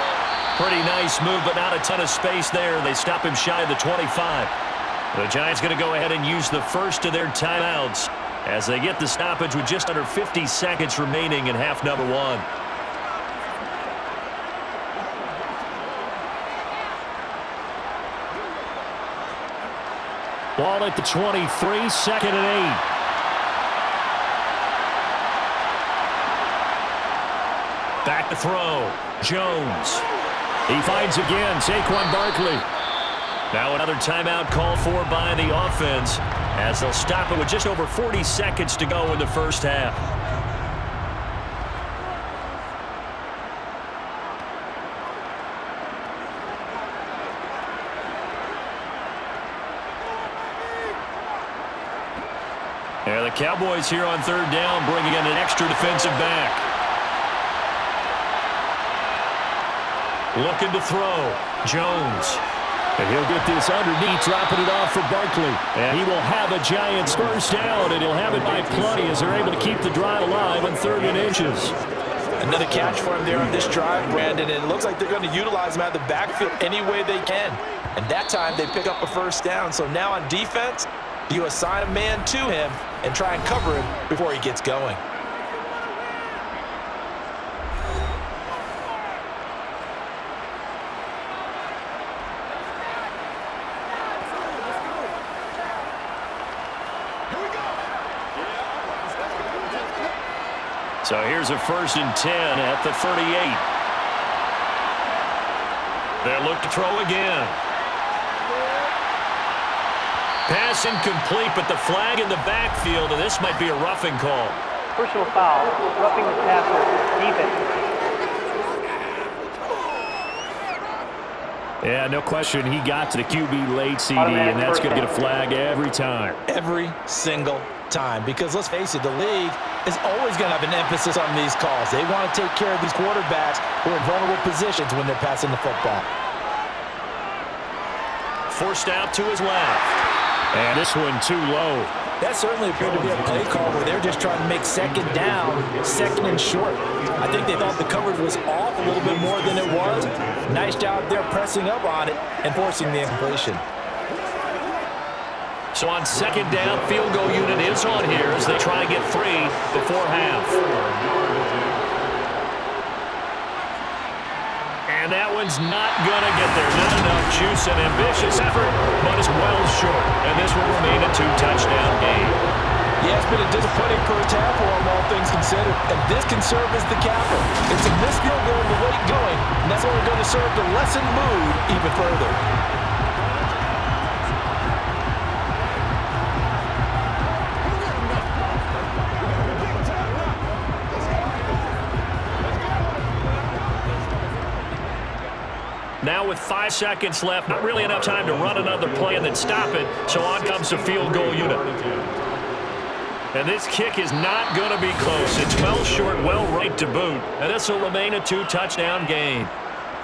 Pretty nice move, but not a ton of space there. They stop him shy of the 25. The Giants going to go ahead and use the first of their timeouts as they get the stoppage with just under 50 seconds remaining in half number one. Ball at the 23, 2nd and 8. Back to throw. Jones. He finds again Saquon Barkley. Now another timeout called for by the offense as they'll stop it with just over 40 seconds to go in the first half. And the Cowboys here on third down bringing in an extra defensive back. Looking to throw. Jones. And he'll get this underneath, dropping it off for Barkley. And he will have a Giants first down, and he'll have it by plenty as they're able to keep the drive alive on 3rd and inches. Another catch for him there on this drive, Brandon, and it looks like they're going to utilize him out of the backfield any way they can. And that time they pick up a first down. So now on defense, you assign a man to him and try and cover him before he gets going. So here's a 1st and 10 at the 38. They'll look to throw again. Pass incomplete, but the flag in the backfield, and this might be a roughing call. Personal foul, roughing the passer, defense. Yeah, no question. He got to the QB late, CD, and that's going to get a flag every time. Every single time. Because let's face it, the league is always going to have an emphasis on these calls. They want to take care of these quarterbacks who are in vulnerable positions when they're passing the football. Forced out to his left. And this one too low. That certainly appeared to be a play call where they're just trying to make second down, second and short. I think they thought the coverage was off a little bit more than it was. Nice job there pressing up on it and forcing the incompletion. So on second down, field goal unit is on here as they try and get 3 before half. And that one's not going to get there. Not enough juice and ambitious effort, but it's well short. And this will remain a 2-touchdown game. Yeah, it's been a disappointing first half for them, all things considered. And this can serve as the capper. It's a missed field goal to late going, and that's only going to serve to lessen mood even further. Now with 5 seconds left, not really enough time to run another play and then stop it, so on comes the field goal unit. And this kick is not going to be close. It's well short, well right to boot, and this will remain a 2-touchdown game.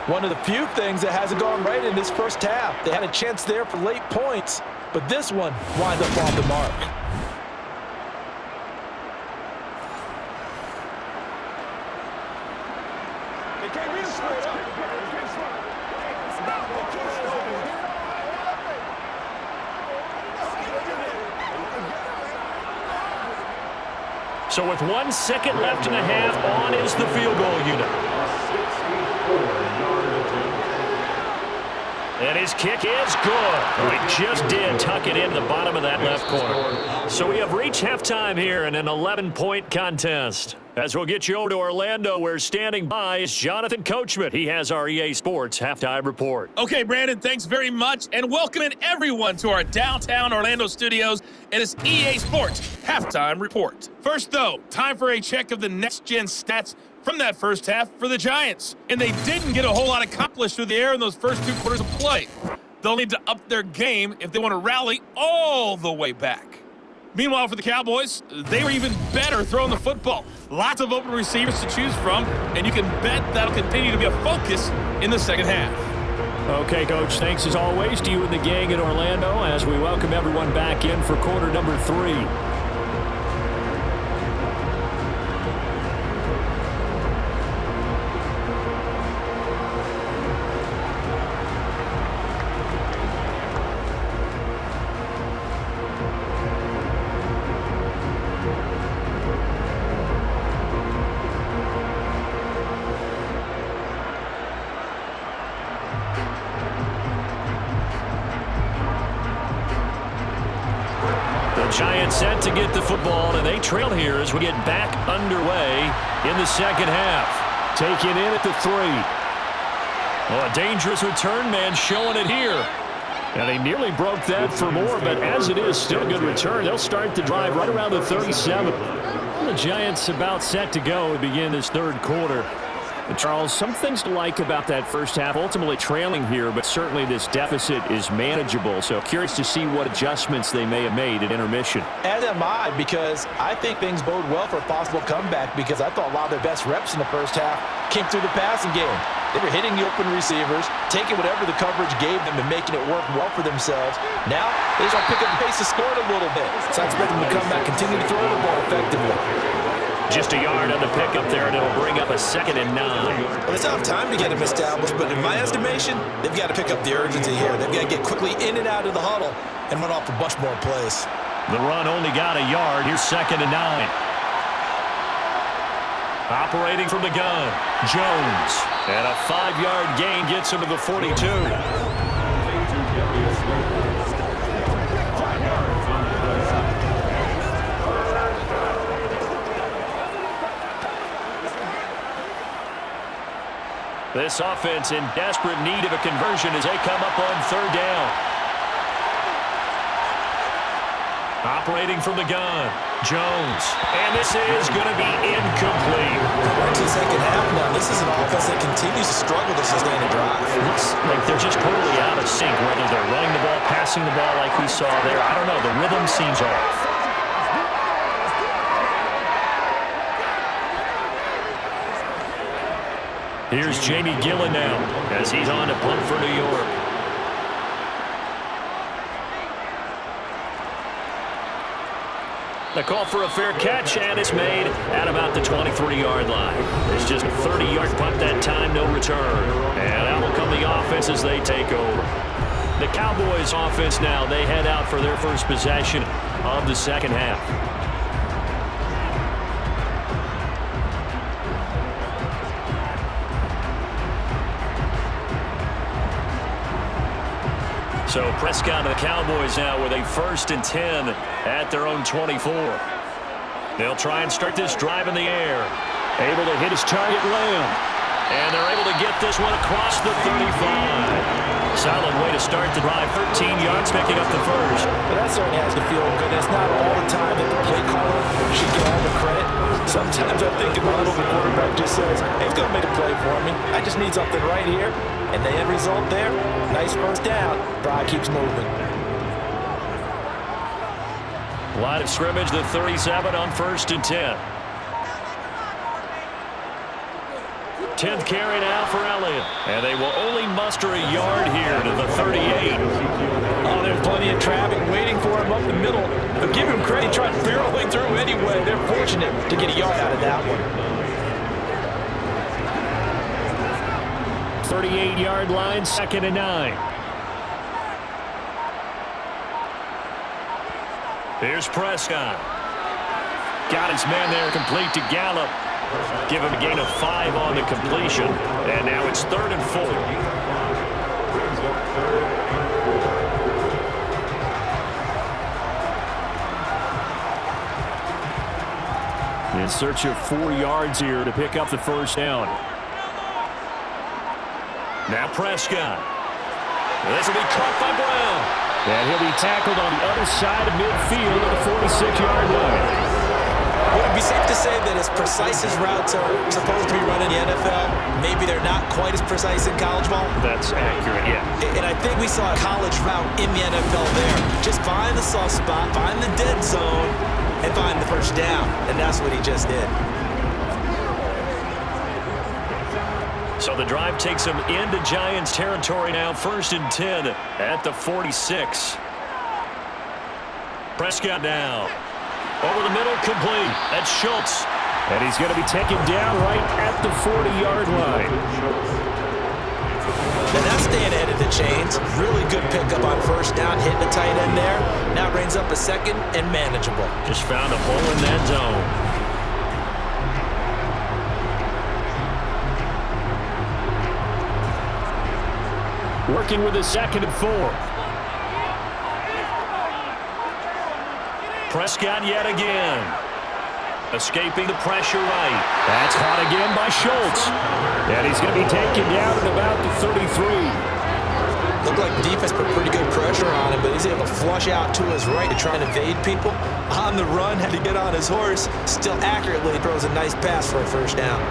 One of the few things that hasn't gone right in this first half. They had a chance there for late points, but this one winds up off the mark. So with 1 second left in the half, on is the field goal unit. And his kick is good. He just did tuck it in the bottom of that left corner. So we have reached halftime here in an 11-point contest. As we'll get you over to Orlando, where standing by is Jonathan Coachman. He has our EA Sports halftime report. Okay, Brandon, thanks very much, and welcoming everyone to our downtown Orlando studios and this EA Sports halftime report. First, though, time for a check of the next-gen stats from that first half for the Giants. And they didn't get a whole lot accomplished through the air in those first 2 quarters of play. They'll need to up their game if they want to rally all the way back. Meanwhile, for the Cowboys, they were even better throwing the football. Lots of open receivers to choose from, and you can bet that'll continue to be a focus in the second half. Okay, Coach, thanks as always to you and the gang in Orlando as we welcome everyone back in for quarter number 3. Giants set to get the football, and they trail here as we get back underway in the second half. Taken in at the 3. Oh, a dangerous return man showing it here. And he nearly broke that for more, but as it is, still a good return. They'll start the drive right around the 37. The Giants about set to go to begin this third quarter. And Charles, some things to like about that first half. Ultimately trailing here, but certainly this deficit is manageable. So curious to see what adjustments they may have made at intermission. As am I, because I think things bode well for a possible comeback, because I thought a lot of their best reps in the first half came through the passing game. They were hitting the open receivers, taking whatever the coverage gave them and making it work well for themselves. Now, they just want to pick up the pace of scoring a little bit. So I expect them to come back, continue to throw the ball effectively. Just a yard on the pickup there, and it'll bring up a 2nd and 9. Well, it's not time to get them established, but in my estimation, they've got to pick up the urgency here. They've got to get quickly in and out of the huddle and run off a bunch more plays. The run only got a yard. Here's 2nd and 9. Operating from the gun, Jones. And a 5-yard gain gets him to the 42. This offense in desperate need of a conversion as they come up on third down. Operating from the gun, Jones. And this is going to be incomplete. We're into the second half now. This is an offense that continues to struggle to sustain a drive. Looks like they're just totally out of sync, whether they're running the ball, passing the ball like we saw there. I don't know. The rhythm seems off. Here's Jamie Gillen now as he's on to punt for New York. The call for a fair catch, and it's made at about the 23-yard line. It's just a 30-yard punt that time, no return. And out will come the offense as they take over. The Cowboys offense now, they head out for their first possession of the second half. So Prescott and the Cowboys now with a 1st and 10 at their own 24. They'll try and start this drive in the air. Able to hit his target, Lamb. And they're able to get this one across the 35. Solid way to start the drive. 13 yards, picking up the first. But that certainly has to feel good. It's not all the time that the play caller should get all the credit. Sometimes I think about it, the quarterback just says, hey, he's going to make a play for me. I just need something right here. And the end result there, nice first down. Drive keeps moving. Line of scrimmage, the 37 on 1st and 10. 10th carry now for Elliott. And they will only muster a yard here to the 38. Oh, there's plenty of traffic waiting for him up the middle. But give him credit, trying to barreling through anyway. They're fortunate to get a yard out of that one. 38-yard line, 2nd and 9. Here's Prescott. Got his man there, complete to Gallup. Give him a gain of 5 on the completion. And now it's 3rd and 4. In search of 4 yards here to pick up the first down. Now Prescott. This will be caught by Brown. And he'll be tackled on the other side of midfield at the 46-yard line. Would it be safe to say that as precise as routes are supposed to be run in the NFL, maybe they're not quite as precise in college ball? That's accurate, yeah. And I think we saw a college route in the NFL there. Just find the soft spot, find the dead zone, and find the first down. And that's what he just did. So the drive takes them into Giants territory now. 1st and 10 at the 46. Prescott now. Over the middle, complete. That's Schultz. And he's going to be taken down right at the 40-yard line. And that's staying ahead of the chains. Really good pickup on first down, hitting the tight end there. Now brings up a 2nd and manageable. Just found a hole in that zone. Working with his 2nd and 4. Prescott yet again. Escaping the pressure right. That's caught again by Schultz. And he's going to be taken down at about the 33. Looked like the defense put pretty good pressure on him, but he's able to flush out to his right to try and evade people. On the run, had to get on his horse. Still accurately throws a nice pass for a first down.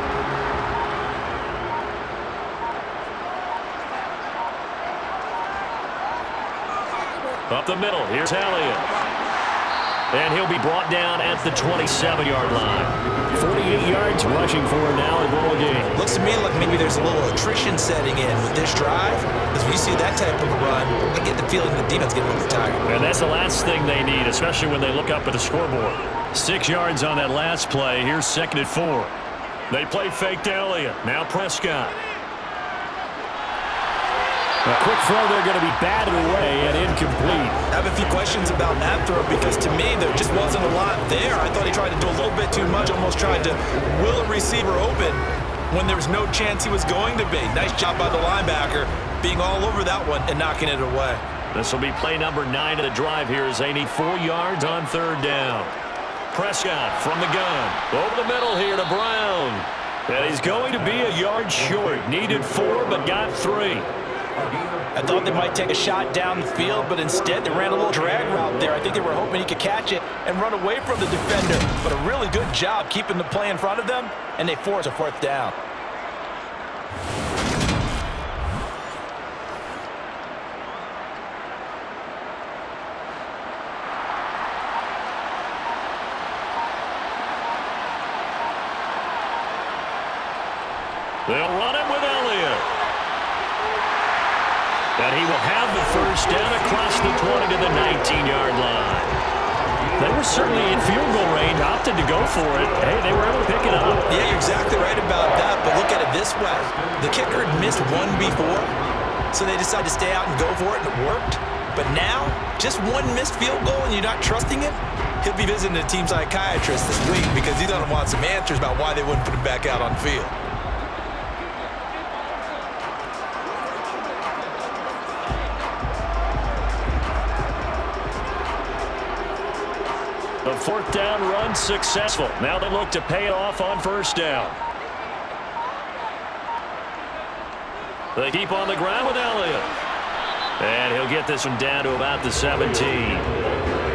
Up the middle, here's Elliott. And he'll be brought down at the 27-yard line. 48 yards rushing for him now in ball game. Looks to me like maybe there's a little attrition setting in with this drive. Because when you see that type of a run, I get the feeling the defense getting a little tired. And that's the last thing they need, especially when they look up at the scoreboard. 6 yards on that last play. Here's 2nd and 4. They play fake to Elliott. Now Prescott. A quick throw, they're going to be batted away and incomplete. I have a few questions about that throw because to me there just wasn't a lot there. I thought he tried to do a little bit too much, almost tried to will a receiver open when there was no chance he was going to be. Nice job by the linebacker being all over that one and knocking it away. This will be play number 9 of the drive here as they need 4 yards on 3rd down. Prescott from the gun. Over the middle here to Brown. And he's going to be a yard short. Needed 4, but got 3. I thought they might take a shot down the field, but instead they ran a little drag route there. I think they were hoping he could catch it and run away from the defender. But a really good job keeping the play in front of them, and they force a 4th down. They'll run it with Elliott. And he will have the first down across the 20 to the 19-yard line. They were certainly in field goal range, opted to go for it. Hey, they were able to pick it up. Yeah, you're exactly right about that, but look at it this way. The kicker had missed one before, so they decided to stay out and go for it, and it worked. But now, just one missed field goal and you're not trusting it, he'll be visiting a team psychiatrist this week because he's going to want some answers about why they wouldn't put him back out on the field. The 4th down run successful. Now they look to pay it off on 1st down. They keep on the ground with Elliott. And he'll get this one down to about the 17.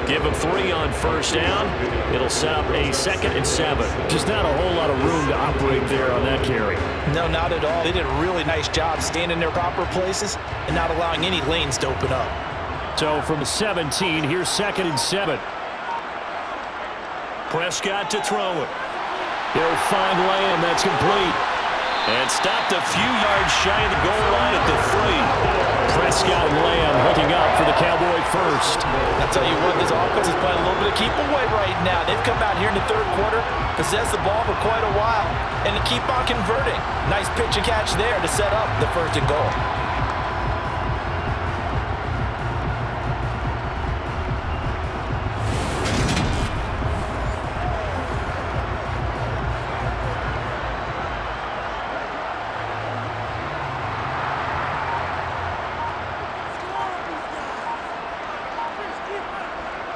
Give him 3 on 1st down. It'll set up a 2nd and 7. Just not a whole lot of room to operate there on that carry. No, not at all. They did a really nice job staying in their proper places and not allowing any lanes to open up. So from the 17, here's 2nd and 7. Prescott to throw it. He'll find Lamb. That's complete. And stopped a few yards shy of the goal line at the 3. Prescott and Lamb hooking up for the Cowboy first. I'll tell you what, this offense is playing a little bit of keep away right now. They've come out here in the 3rd quarter, possessed the ball for quite a while, and they keep on converting. Nice pitch and catch there to set up the 1st and goal.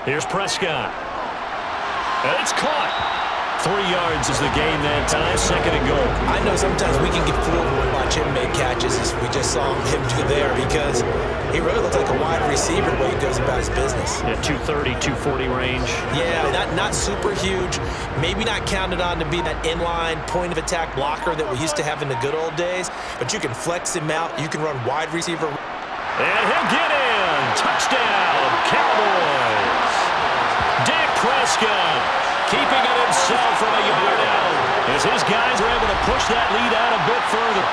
Here's Prescott. And it's caught. 3 yards is the gain that time. 2nd and goal. I know sometimes we can get fooled when we watch him make catches, as we just saw him do there, because he really looks like a wide receiver when he goes about his business. Yeah, 230, 240 range. Yeah, not super huge. Maybe not counted on to be that inline point of attack blocker that we used to have in the good old days, but you can flex him out. You can run wide receiver. And he'll get in. Touchdown, Cowboys. Dak Prescott keeping it himself from a yard out as his guys are able to push that lead out a bit further.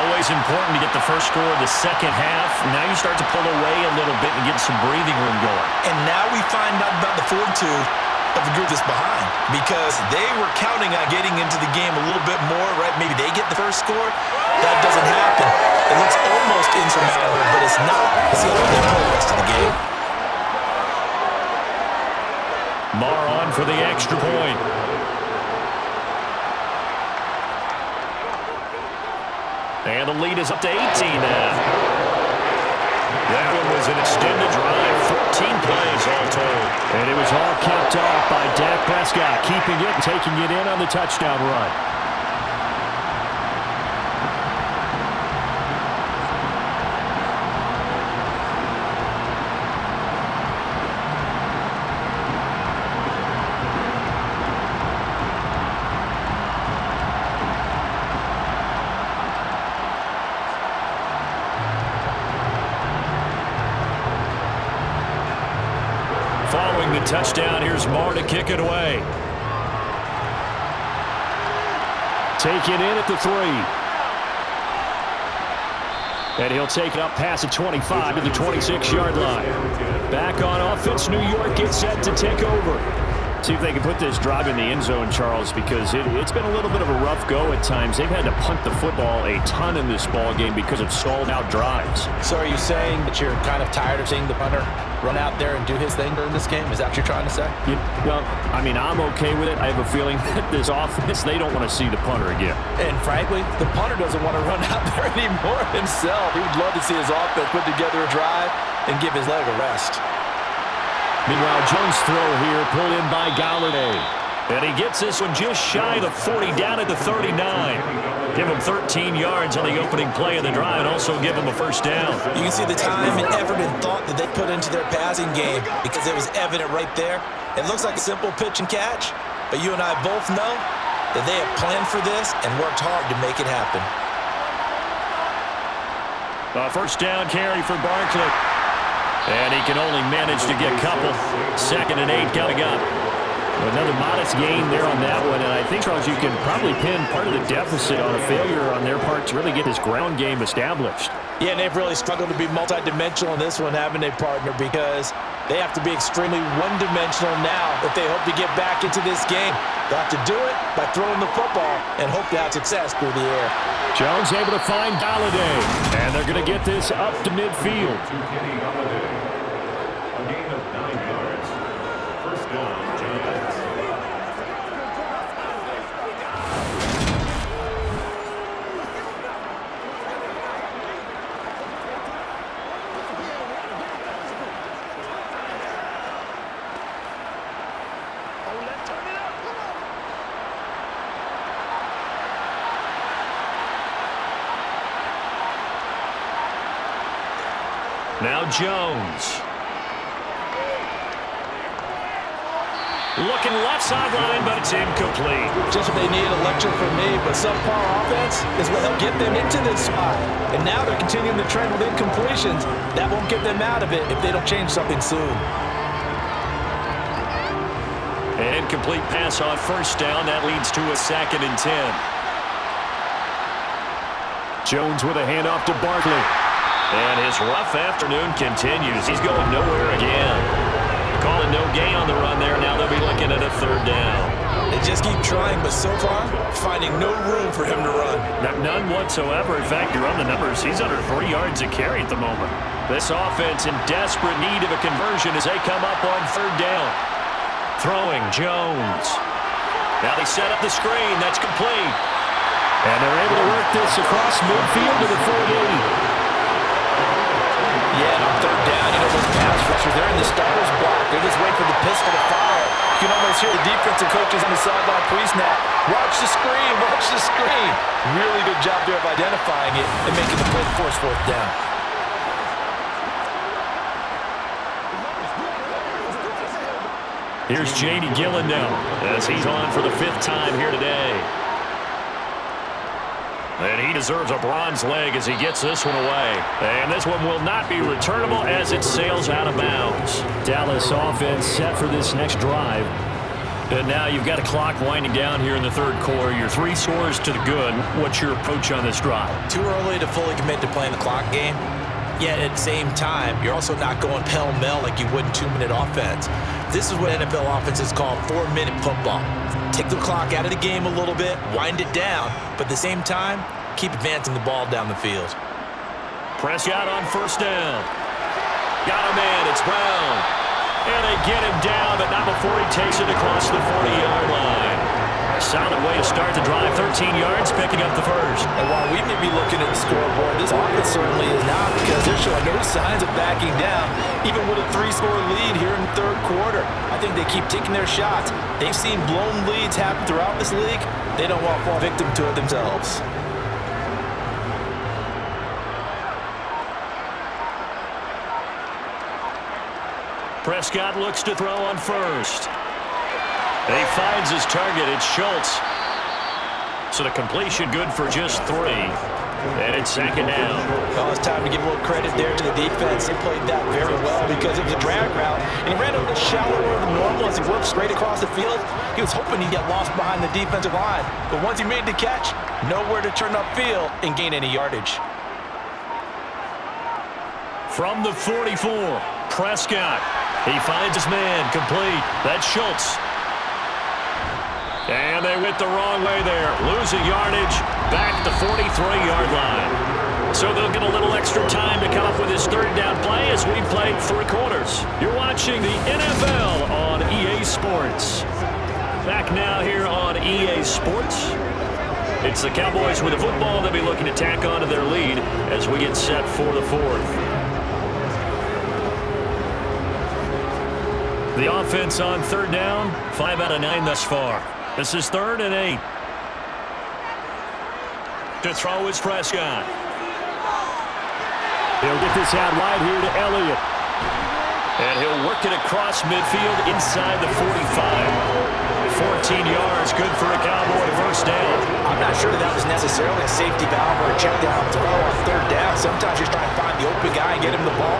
Always important to get the first score of the 2nd half. Now you start to pull away a little bit and get some breathing room going. And now we find out about the fortitude of the group that's behind, because they were counting on getting into the game a little bit more, right? Maybe they get the first score. That doesn't happen. It looks almost insurmountable, but it's not. Let's see how they play the rest of the game. Marr on for the extra point. And the lead is up to 18 now. That one was an extended drive, 14 plays all told. And it was all kept off by Dak Prescott, keeping it and taking it in on the touchdown run. Following the touchdown, here's Marr to kick it away. Taken in at the 3. And he'll take it up past the 25 to the 26-yard line. Back on offense, New York gets set to take over. See if they can put this drive in the end zone, Charles, because it's been a little bit of a rough go at times. They've had to punt the football a ton in this ball game because of stalled-out drives. So are you saying that you're kind of tired of seeing the punter run out there and do his thing during this game? Is that what you're trying to say? Well, I mean, I'm okay with it. I have a feeling that this offense, they don't want to see the punter again. And frankly, the punter doesn't want to run out there anymore himself. He would love to see his offense put together a drive and give his leg a rest. Meanwhile, Jones' throw here pulled in by Galladay. And he gets this one just shy of the 40, down at the 39. Give him 13 yards on the opening play of the drive and also give him a first down. You can see the time and effort and thought that they put into their passing game because it was evident right there. It looks like a simple pitch and catch, but you and I both know that they have planned for this and worked hard to make it happen. A first down carry for Barkley. And he can only manage to get a couple. 2nd and 8 coming up. Another modest gain there on that one, and I think, Charles, you can probably pin part of the deficit on a failure on their part to really get this ground game established. Yeah, and they've really struggled to be multidimensional in this one, having a partner, because they have to be extremely one-dimensional now if they hope to get back into this game. They'll have to do it by throwing the football and hope to have success through the air. Jones able to find Galladay, and they're going to get this up to midfield. Now Jones. Looking left sideline, but it's incomplete. Just what they need, electric for me, but subpar offense is what helped get them into this spot. And now they're continuing the trend with incompletions. That won't get them out of it if they don't change something soon. An incomplete pass on first down. That leads to a 2nd and 10. Jones with a handoff to Barkley. And his rough afternoon continues. He's going nowhere again. Calling no gain on the run there. Now they'll be looking at a 3rd down. They just keep trying, but so far, finding no room for him to run. None whatsoever. In fact, you run the numbers. He's under 3 yards a carry at the moment. This offense in desperate need of a conversion as they come up on 3rd down. Throwing Jones. Now they set up the screen. That's complete. And they're able to work this across midfield to the 40. Yeah, and on 3rd down, you know, those pass rushers, they're in the starter's block. They're just waiting for the pistol to fire. You can almost hear the defensive coaches on the sideline pre-snap. Watch the screen, watch the screen. Really good job there of identifying it and making the play force 4th down. Here's J.D. Gillen now as he's on for the 5th time here today. And he deserves a bronze leg as he gets this one away. And this one will not be returnable as it sails out of bounds. Dallas offense set for this next drive. And now you've got a clock winding down here in the 3rd quarter. Your 3 scores to the good. What's your approach on this drive? Too early to fully commit to playing the clock game. Yet at the same time, you're also not going pell-mell like you would in 2-minute offense. This is what NFL offenses call 4-minute football. Take the clock out of the game a little bit, wind it down, but at the same time, keep advancing the ball down the field. Prescott on 1st down. Got a man, it's Brown. And they get him down, but not before he takes it across the 40-yard line. Solid way to start the drive, 13 yards, picking up the first. And while we may be looking at the scoreboard, this offense certainly is not, because they're showing no signs of backing down, even with a 3-score lead here in the 3rd quarter. I think they keep taking their shots. They've seen blown leads happen throughout this league. They don't want to fall victim to it themselves. Prescott looks to throw on 1st. And he finds his target. It's Schultz. So the completion good for just 3. And it's 2nd down. Well, it's time to give a little credit there to the defense. They played that very well because it was a drag route. And he ran a little shallower than normal as he worked straight across the field. He was hoping he'd get lost behind the defensive line. But once he made the catch, nowhere to turn upfield and gain any yardage. From the 44, Prescott. He finds his man, complete. That's Schultz. And they went the wrong way there. Losing yardage back the 43-yard line. So they'll get a little extra time to come up with his 3rd down play as we played 3 quarters. You're watching the NFL on EA Sports. Back now here on EA Sports. It's the Cowboys with the football. They'll be looking to tack onto their lead as we get set for the 4th. The offense on third down, 5 out of 9 thus far. This is 3rd and 8. To throw is Prescott. He'll get this out wide here to Elliott. And he'll work it across midfield inside the 45. 14 yards, good for a Cowboy first down. I'm not sure that was necessarily a safety valve or a check down throw on third down. Sometimes you're trying to find the open guy and get him the ball.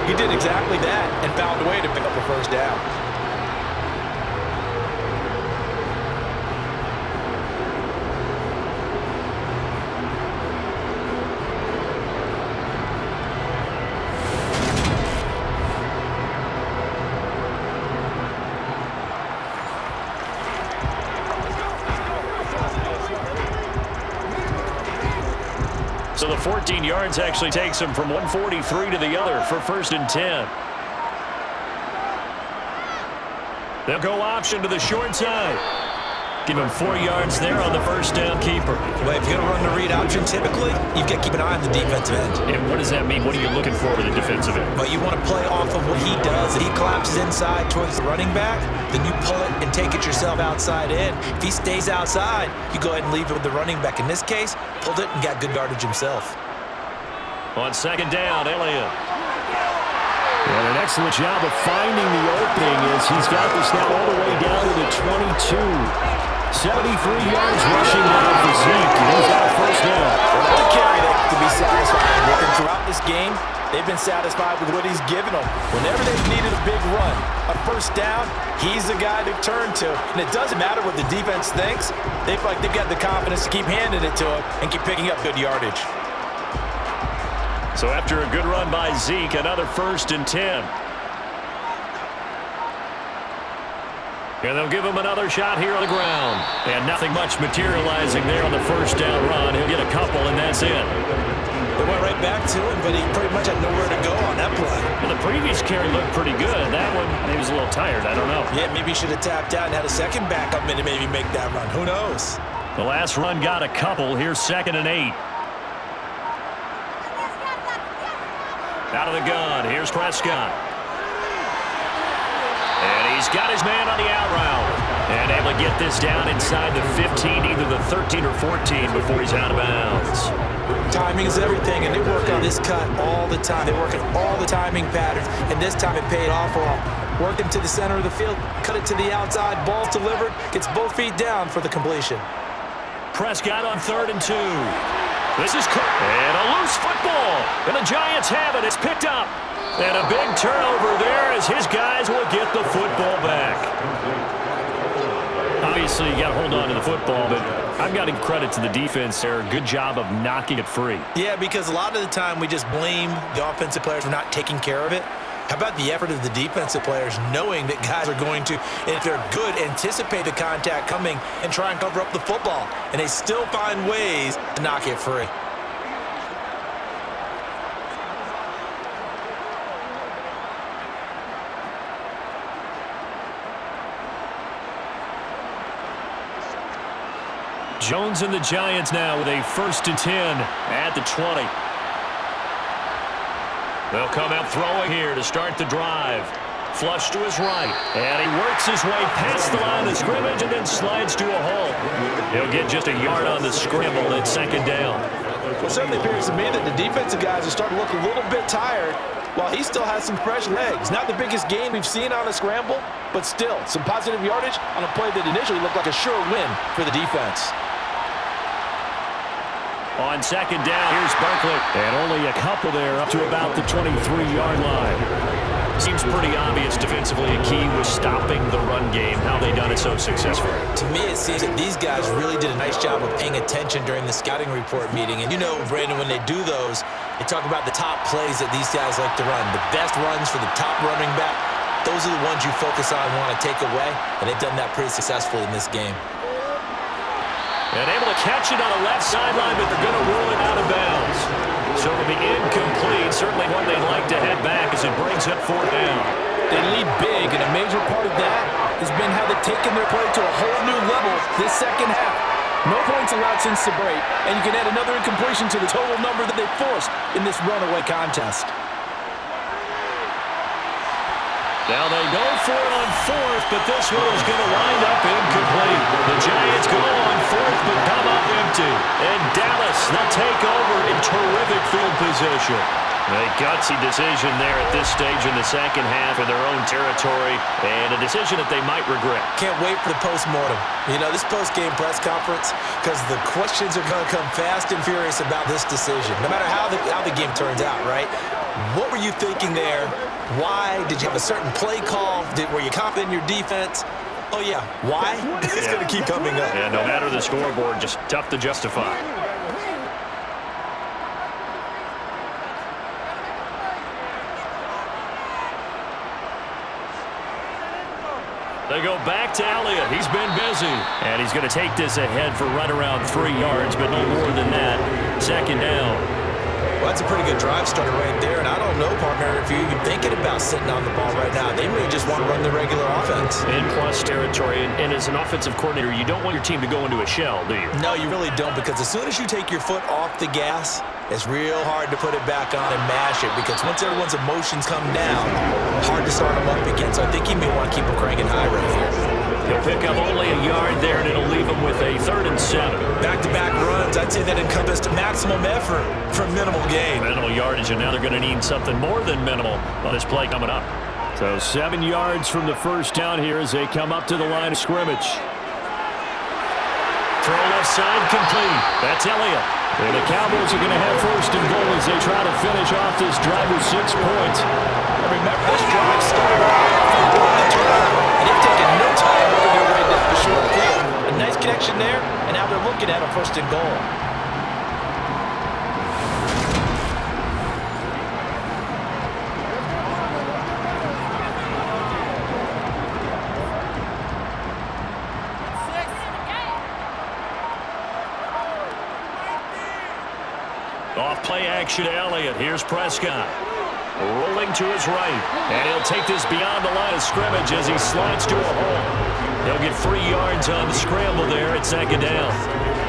He did exactly that and found a way to pick up a first down. So the 14 yards actually takes him from 143 to the other for 1st and 10. They'll go option to the short side. Give him 4 yards there on the first down keeper. Well, if you're going to run the read option, typically, you've got to keep an eye on the defensive end. And what does that mean? What are you looking for with the defensive end? But you want to play off of what he does. If he collapses inside towards the running back, then you pull it and take it yourself outside in. If he stays outside, you go ahead and leave it with the running back. In this case, pulled it and got good yardage himself. On 2nd down, Elliott. And an excellent job of finding the opening as he's got this now all the way down to the 22. 73 yards rushing down for Zeke. He's got first down. The carry to be satisfied with him throughout this game. They've been satisfied with what he's given them. Whenever they've needed a big run, a first down, he's the guy to turn to. And it doesn't matter what the defense thinks. They feel like they've got the confidence to keep handing it to him and keep picking up good yardage. So after a good run by Zeke, another 1st and 10. And they'll give him another shot here on the ground. And nothing much materializing there on the first down run. He'll get a couple, and that's it. They went right back to him, but he pretty much had nowhere to go on that play. Well, the previous carry looked pretty good. That one, he was a little tired. I don't know. Yeah, maybe he should have tapped out and had a second backup to maybe make that run. Who knows? The last run got a couple. Here's 2nd and 8. Out of the gun, here's Prescott. And he's got his man on the out route. And able to get this down inside the 15, either the 13 or 14 before he's out of bounds. Timing is everything, and they work on this cut all the time. They work on all the timing patterns, and this time it paid off for them. Worked him to the center of the field, cut it to the outside, ball's delivered, gets both feet down for the completion. Prescott on 3rd and 2. This is Cook. And a loose football. And the Giants have it. It's picked up. And a big turnover there as his guys will get the football back. Obviously, you got to hold on to the football, but I've got to give credit to the defense there. Good job of knocking it free. Yeah, because a lot of the time we just blame the offensive players for not taking care of it. How about the effort of the defensive players knowing that guys are going to, if they're good, anticipate the contact coming and try and cover up the football. And they still find ways to knock it free. Jones and the Giants now with a 1st and 10 at the 20. They'll come out throwing here to start the drive. Flush to his right. And he works his way past the line of scrimmage and then slides to a hole. He'll get just a yard on the scramble at 2nd down. Well, it certainly appears to me that the defensive guys are starting to look a little bit tired while he still has some fresh legs. Not the biggest gain we've seen on a scramble, but still some positive yardage on a play that initially looked like a sure win for the defense. On 2nd down, here's Barkley. And only a couple there up to about the 23-yard line. Seems pretty obvious defensively a key was stopping the run game. How they done it so successfully? To me, it seems that these guys really did a nice job of paying attention during the scouting report meeting. And you know, Brandon, when they do those, they talk about the top plays that these guys like to run. The best runs for the top running back, those are the ones you focus on and want to take away. And they've done that pretty successfully in this game. And able to catch it on the left sideline, but they're going to rule it out of bounds. So it'll be incomplete. Certainly one they'd like to head back as it brings up 4th down. They lead big, and a major part of that has been how they've taken their play to a whole new level this second half. No points allowed since the break, and you can add another incompletion to the total number that they forced in this runaway contest. Now they go for it on fourth, but this one is going to wind up incomplete. The Giants go on fourth, but come up empty. And Dallas, they'll take over in terrific field position. A gutsy decision there at this stage in the second half in their own territory, and a decision that they might regret. Can't wait for the post-mortem. You know, this post-game press conference, because the questions are going to come fast and furious about this decision, no matter how the game turns out, right? What were you thinking there? Why? Did you have a certain play call? Were you confident in your defense? Oh, yeah. Why? It's going to keep coming up. Yeah, no matter the scoreboard, just tough to justify. They go back to Elliott. He's been busy. And he's going to take this ahead for right around 3 yards, but no more than that. Second down. Well, that's a pretty good drive starter right there. And I don't know, partner, if you're even thinking about sitting on the ball right now. They may just want to run the regular offense. In plus territory. And as an offensive coordinator, you don't want your team to go into a shell, do you? No, you really don't, because as soon as you take your foot off the gas, it's real hard to put it back on and mash it, because once everyone's emotions come down, hard to start them up again. So I think you may want to keep them cranking high right here. He'll pick up only a yard there, and it'll leave him with a 3rd and 7. Back-to-back runs, I'd say that encompassed maximum effort for minimal gain. Minimal yardage, and now they're going to need something more than minimal on this play coming up. So 7 yards from the first down here as they come up to the line of scrimmage. Throw left side complete. That's Elliott. And the Cowboys are going to have 1st and goal as they try to finish off this drive with 6 points. And remember, this drive started off on the turnover, and they've taken no time working their way down the short field. A nice connection there, and now they're looking at a 1st and goal. Off play action to Elliott. Here's Prescott. Rolling to his right. And he'll take this beyond the line of scrimmage as he slides to a hole. He'll get 3 yards on the scramble there at 2nd down.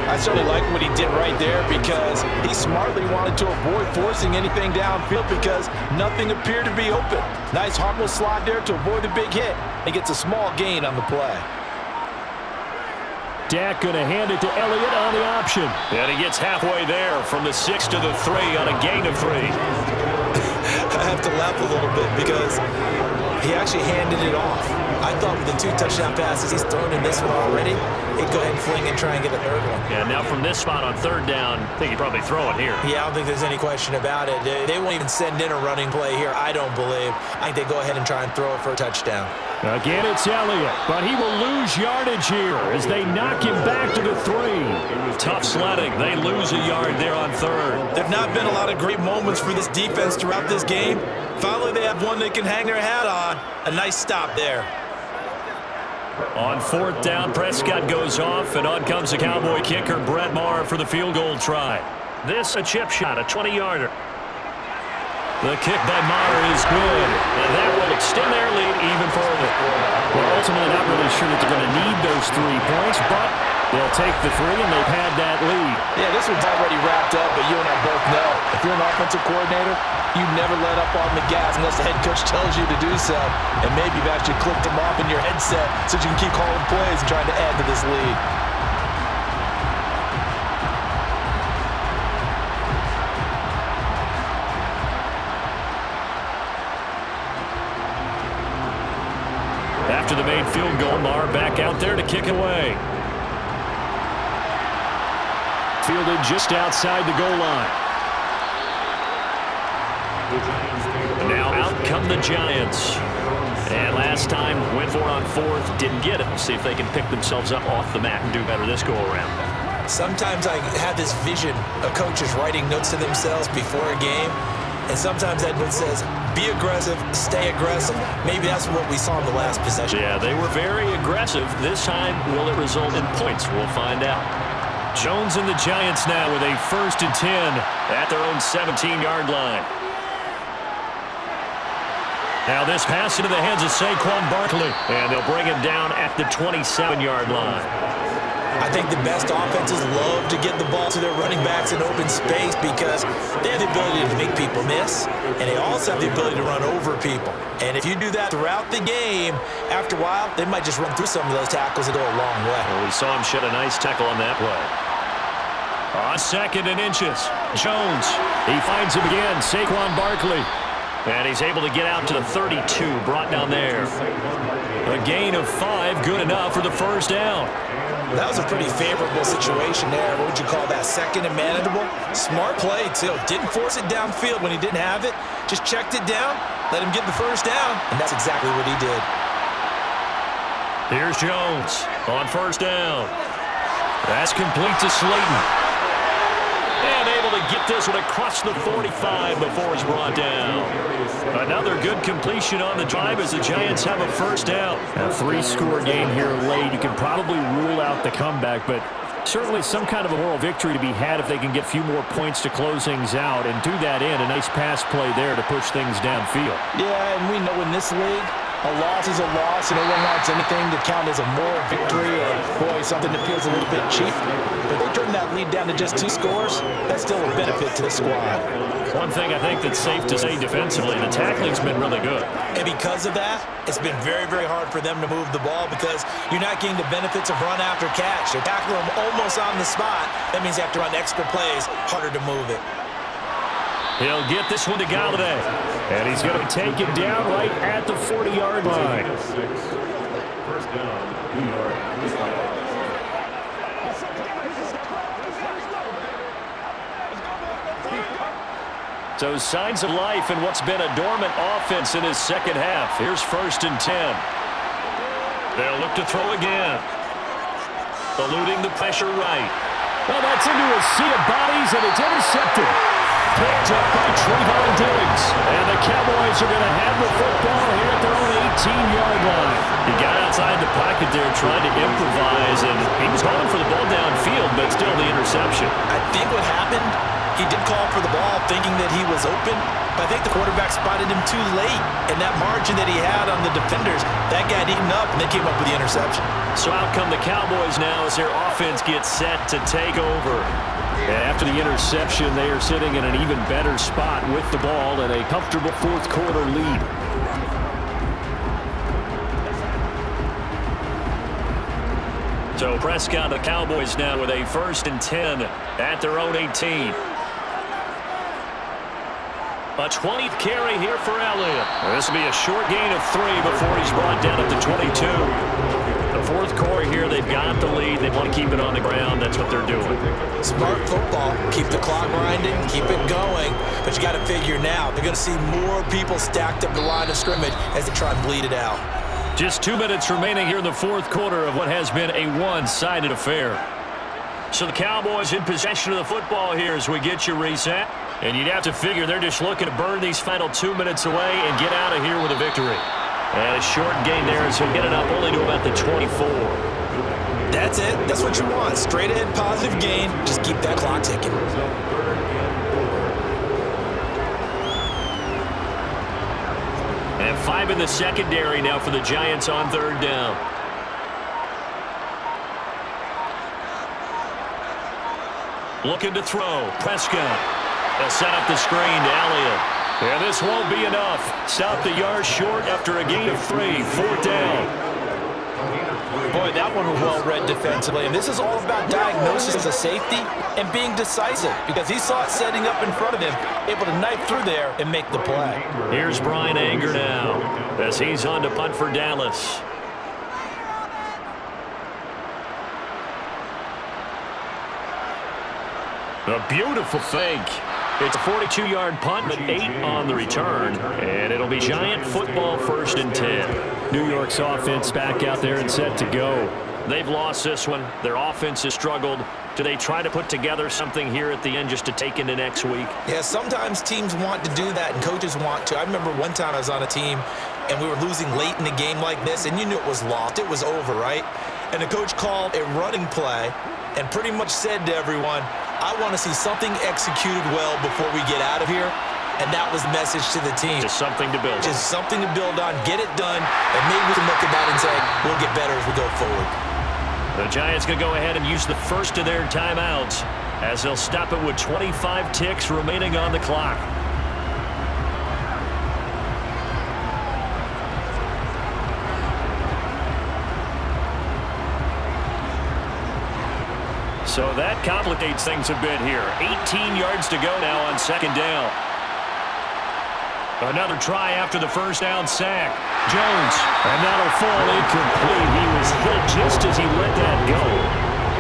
I certainly like what he did right there, because he smartly wanted to avoid forcing anything downfield because nothing appeared to be open. Nice harmless slide there to avoid the big hit. He gets a small gain on the play. Dak going to hand it to Elliott on the option. And he gets halfway there from the 6 to the 3 on a gain of 3. I have to laugh a little bit because he actually handed it off. I thought with the 2 touchdown passes he's thrown in this one already, he'd go ahead and fling and try and get a 3rd one. Yeah, now from this spot on 3rd down, I think he'd probably throw it here. Yeah, I don't think there's any question about it. They won't even send in a running play here, I don't believe. I think they go ahead and try and throw it for a touchdown. Again, it's Elliott, but he will lose yardage here as they knock him back to the 3. Tough sledding. They lose a yard there on 3rd. There have not been a lot of great moments for this defense throughout this game. Finally, they have one they can hang their hat on. A nice stop there. On 4th down, Prescott goes off, and on comes the Cowboy kicker, Brett Maher, for the field goal try. This a chip shot, a 20-yarder. The kick by Maher is good, and that will extend their lead even further. Well, ultimately not really sure that they're going to need those 3 points, but they'll take the 3, and they've had that lead. Yeah, this one's already wrapped up, but you and I both know, if you're an offensive coordinator, you never let up on the gas unless the head coach tells you to do so. And maybe you've actually clicked them off in your headset so you can keep calling plays and trying to add to this lead. After the made field goal, Maher back out there to kick away. Fielded just outside the goal line. Now out come the Giants. And last time, went for it on 4th, didn't get it. We'll see if they can pick themselves up off the mat and do better this go-around. Sometimes I have this vision of coaches writing notes to themselves before a game. And sometimes that note says, be aggressive, stay aggressive. Maybe that's what we saw in the last possession. Yeah, they were very aggressive. This time, will it result in points? We'll find out. Jones and the Giants now with a 1st and 10 at their own 17-yard line. Now this pass into the hands of Saquon Barkley, and they'll bring him down at the 27-yard line. I think the best offenses love to get the ball to their running backs in open space because they have the ability to make people miss, and they also have the ability to run over people. And if you do that throughout the game, after a while, they might just run through some of those tackles and go a long way. Well, we saw him shed a nice tackle on that play. On 2nd and inches, Jones. He finds him again, Saquon Barkley. And he's able to get out to the 32, brought down there. A gain of 5, good enough for the first down. That was a pretty favorable situation there. What would you call that? 2nd and manageable? Smart play, too. Didn't force it downfield when he didn't have it. Just checked it down, let him get the first down, and that's exactly what he did. Here's Jones on 1st down. That's complete to Slayton. And able to get this one across the 45 before it's brought down. Another good completion on the drive as the Giants have a first down. A 3-score game here late. You can probably rule out the comeback, but certainly some kind of a moral victory to be had if they can get a few more points to close things out. And to that end, a nice pass play there to push things downfield. Yeah, and we know in this league, a loss is a loss, and no one wants anything to count as a moral victory or, boy, something that feels a little bit cheap. But they turn that lead down to just 2 scores. That's still a benefit to the squad. One thing I think that's safe to say defensively, the tackling's been really good. And because of that, it's been very, very hard for them to move the ball because you're not getting the benefits of run after catch. They tackle them almost on the spot. That means you have to run extra plays, harder to move it. He'll get this one to Galladay. And he's going to take it down right at the 40-yard line. First down, New York. So signs of life in what's been a dormant offense in his second half. Here's 1st and 10. They'll look to throw again. Eluding the pressure right. Well, that's into a sea of bodies, and it's intercepted. Picked up by Trevon Diggs. And the Cowboys are going to have the football here at their own 18-yard line. He got outside the pocket there trying to improvise, and he was going for the ball downfield, but still the interception. I think what happened, he did call for the ball thinking that he was open, but I think the quarterback spotted him too late, and that margin that he had on the defenders, that got eaten up, and they came up with the interception. So out come the Cowboys now as their offense gets set to take over. And after the interception, they are sitting in an even better spot with the ball and a comfortable 4th quarter lead. So Prescott, the Cowboys now with a 1st and 10 at their own 18. A 20th carry here for Elliott. This will be a short gain of 3 before he's brought down at the 22. The 4th quarter here, they've got the lead. They want to keep it on the ground. That's what they're doing. Smart football. Keep the clock grinding, keep it going. But you got to figure now, they're going to see more people stacked up the line of scrimmage as they try and bleed it out. Just 2 minutes remaining here in the 4th quarter of what has been a one-sided affair. So the Cowboys in possession of the football here as we get you reset. And you'd have to figure they're just looking to burn these final 2 minutes away and get out of here with a victory. And a short gain there as he'll get it up only to about the 24. That's it. That's what you want. Straight ahead positive gain. Just keep that clock ticking. And 5 in the secondary now for the Giants on 3rd down. Looking to throw. Prescott. They'll set up the screen to Elliott. And this won't be enough. Stop the yard short after a gain of 3. 4th down. Boy, that one was well read defensively. And this is all about diagnosis as a safety and being decisive because he saw it setting up in front of him, able to knife through there and make the play. Here's Brian Anger now as he's on to punt for Dallas. A beautiful fake. It's a 42-yard punt, but 8 on the return. And it'll be Giant football 1st and 10. New York's offense back out there and set to go. They've lost this one. Their offense has struggled. Do they try to put together something here at the end just to take into next week? Yeah, sometimes teams want to do that and coaches want to. I remember one time I was on a team and we were losing late in a game like this and you knew it was lost. It was over, right? And the coach called a running play and pretty much said to everyone, I want to see something executed well before we get out of here. And that was the message to the team. Just something to build on. Just something to build on. Get it done. And maybe we can look at that and say, we'll get better as we go forward. The Giants going to go ahead and use the first of their timeouts as they'll stop it with 25 ticks remaining on the clock. So that complicates things a bit here. 18 yards to go now on second down. Another try after the first down sack. Jones, and that'll fall incomplete. He was hit just as he let that go.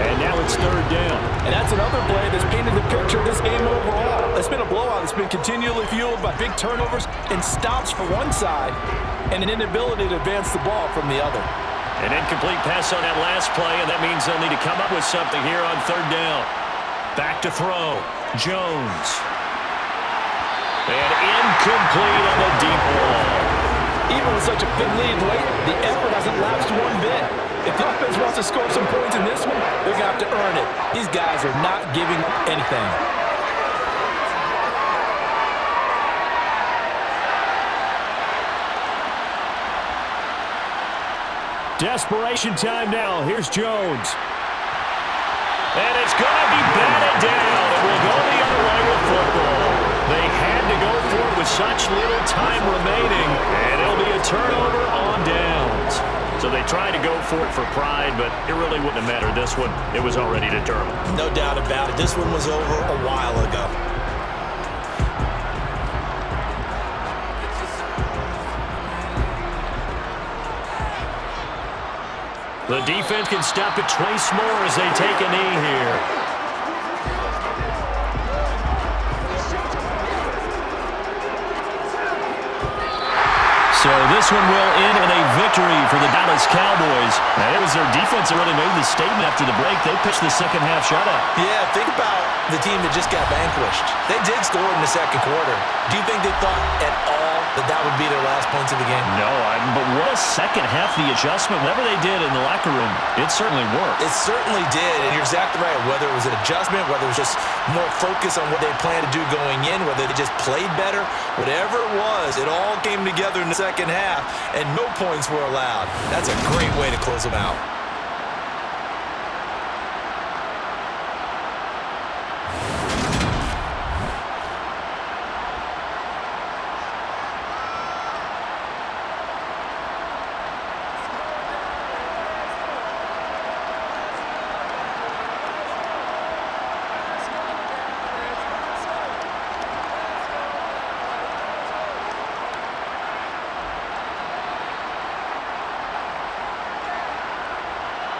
And now it's third down. And that's another play that's painted the picture of this game overall. It's been a blowout. It's been continually fueled by big turnovers and stops for one side and an inability to advance the ball from the other. An incomplete pass on that last play, and that means they'll need to come up with something here on third down. Back to throw. Jones. And incomplete on the deep ball. Even with such a big lead late, the effort hasn't lapsed one bit. If the offense wants to score some points in this one, they're going to have to earn it. These guys are not giving up anything. Desperation time now. Here's Jones. And it's going to be batted down. It will go the other way with football. They had to go for it with such little time remaining, and it'll be a turnover on downs. So they tried to go for it for pride, but it really wouldn't have mattered. This one, it was already determined. No doubt about it. This one was over a while ago. The defense can stop it twice more as they take a knee here. So this one will end in a victory for the Dallas Cowboys. And it was their defense that really made the statement after the break. They pitched the second half shutout. Yeah, think about the team that just got vanquished. They did score in the second quarter. Do you think they thought at all that that would be their last points of the game? No, but what a second half, the adjustment, whatever they did in the locker room, it certainly worked. It certainly did, and you're exactly right. Whether it was an adjustment, whether it was just more focus on what they planned to do going in, whether they just played better, whatever it was, it all came together in the second half, and no points were allowed. That's a great way to close them out.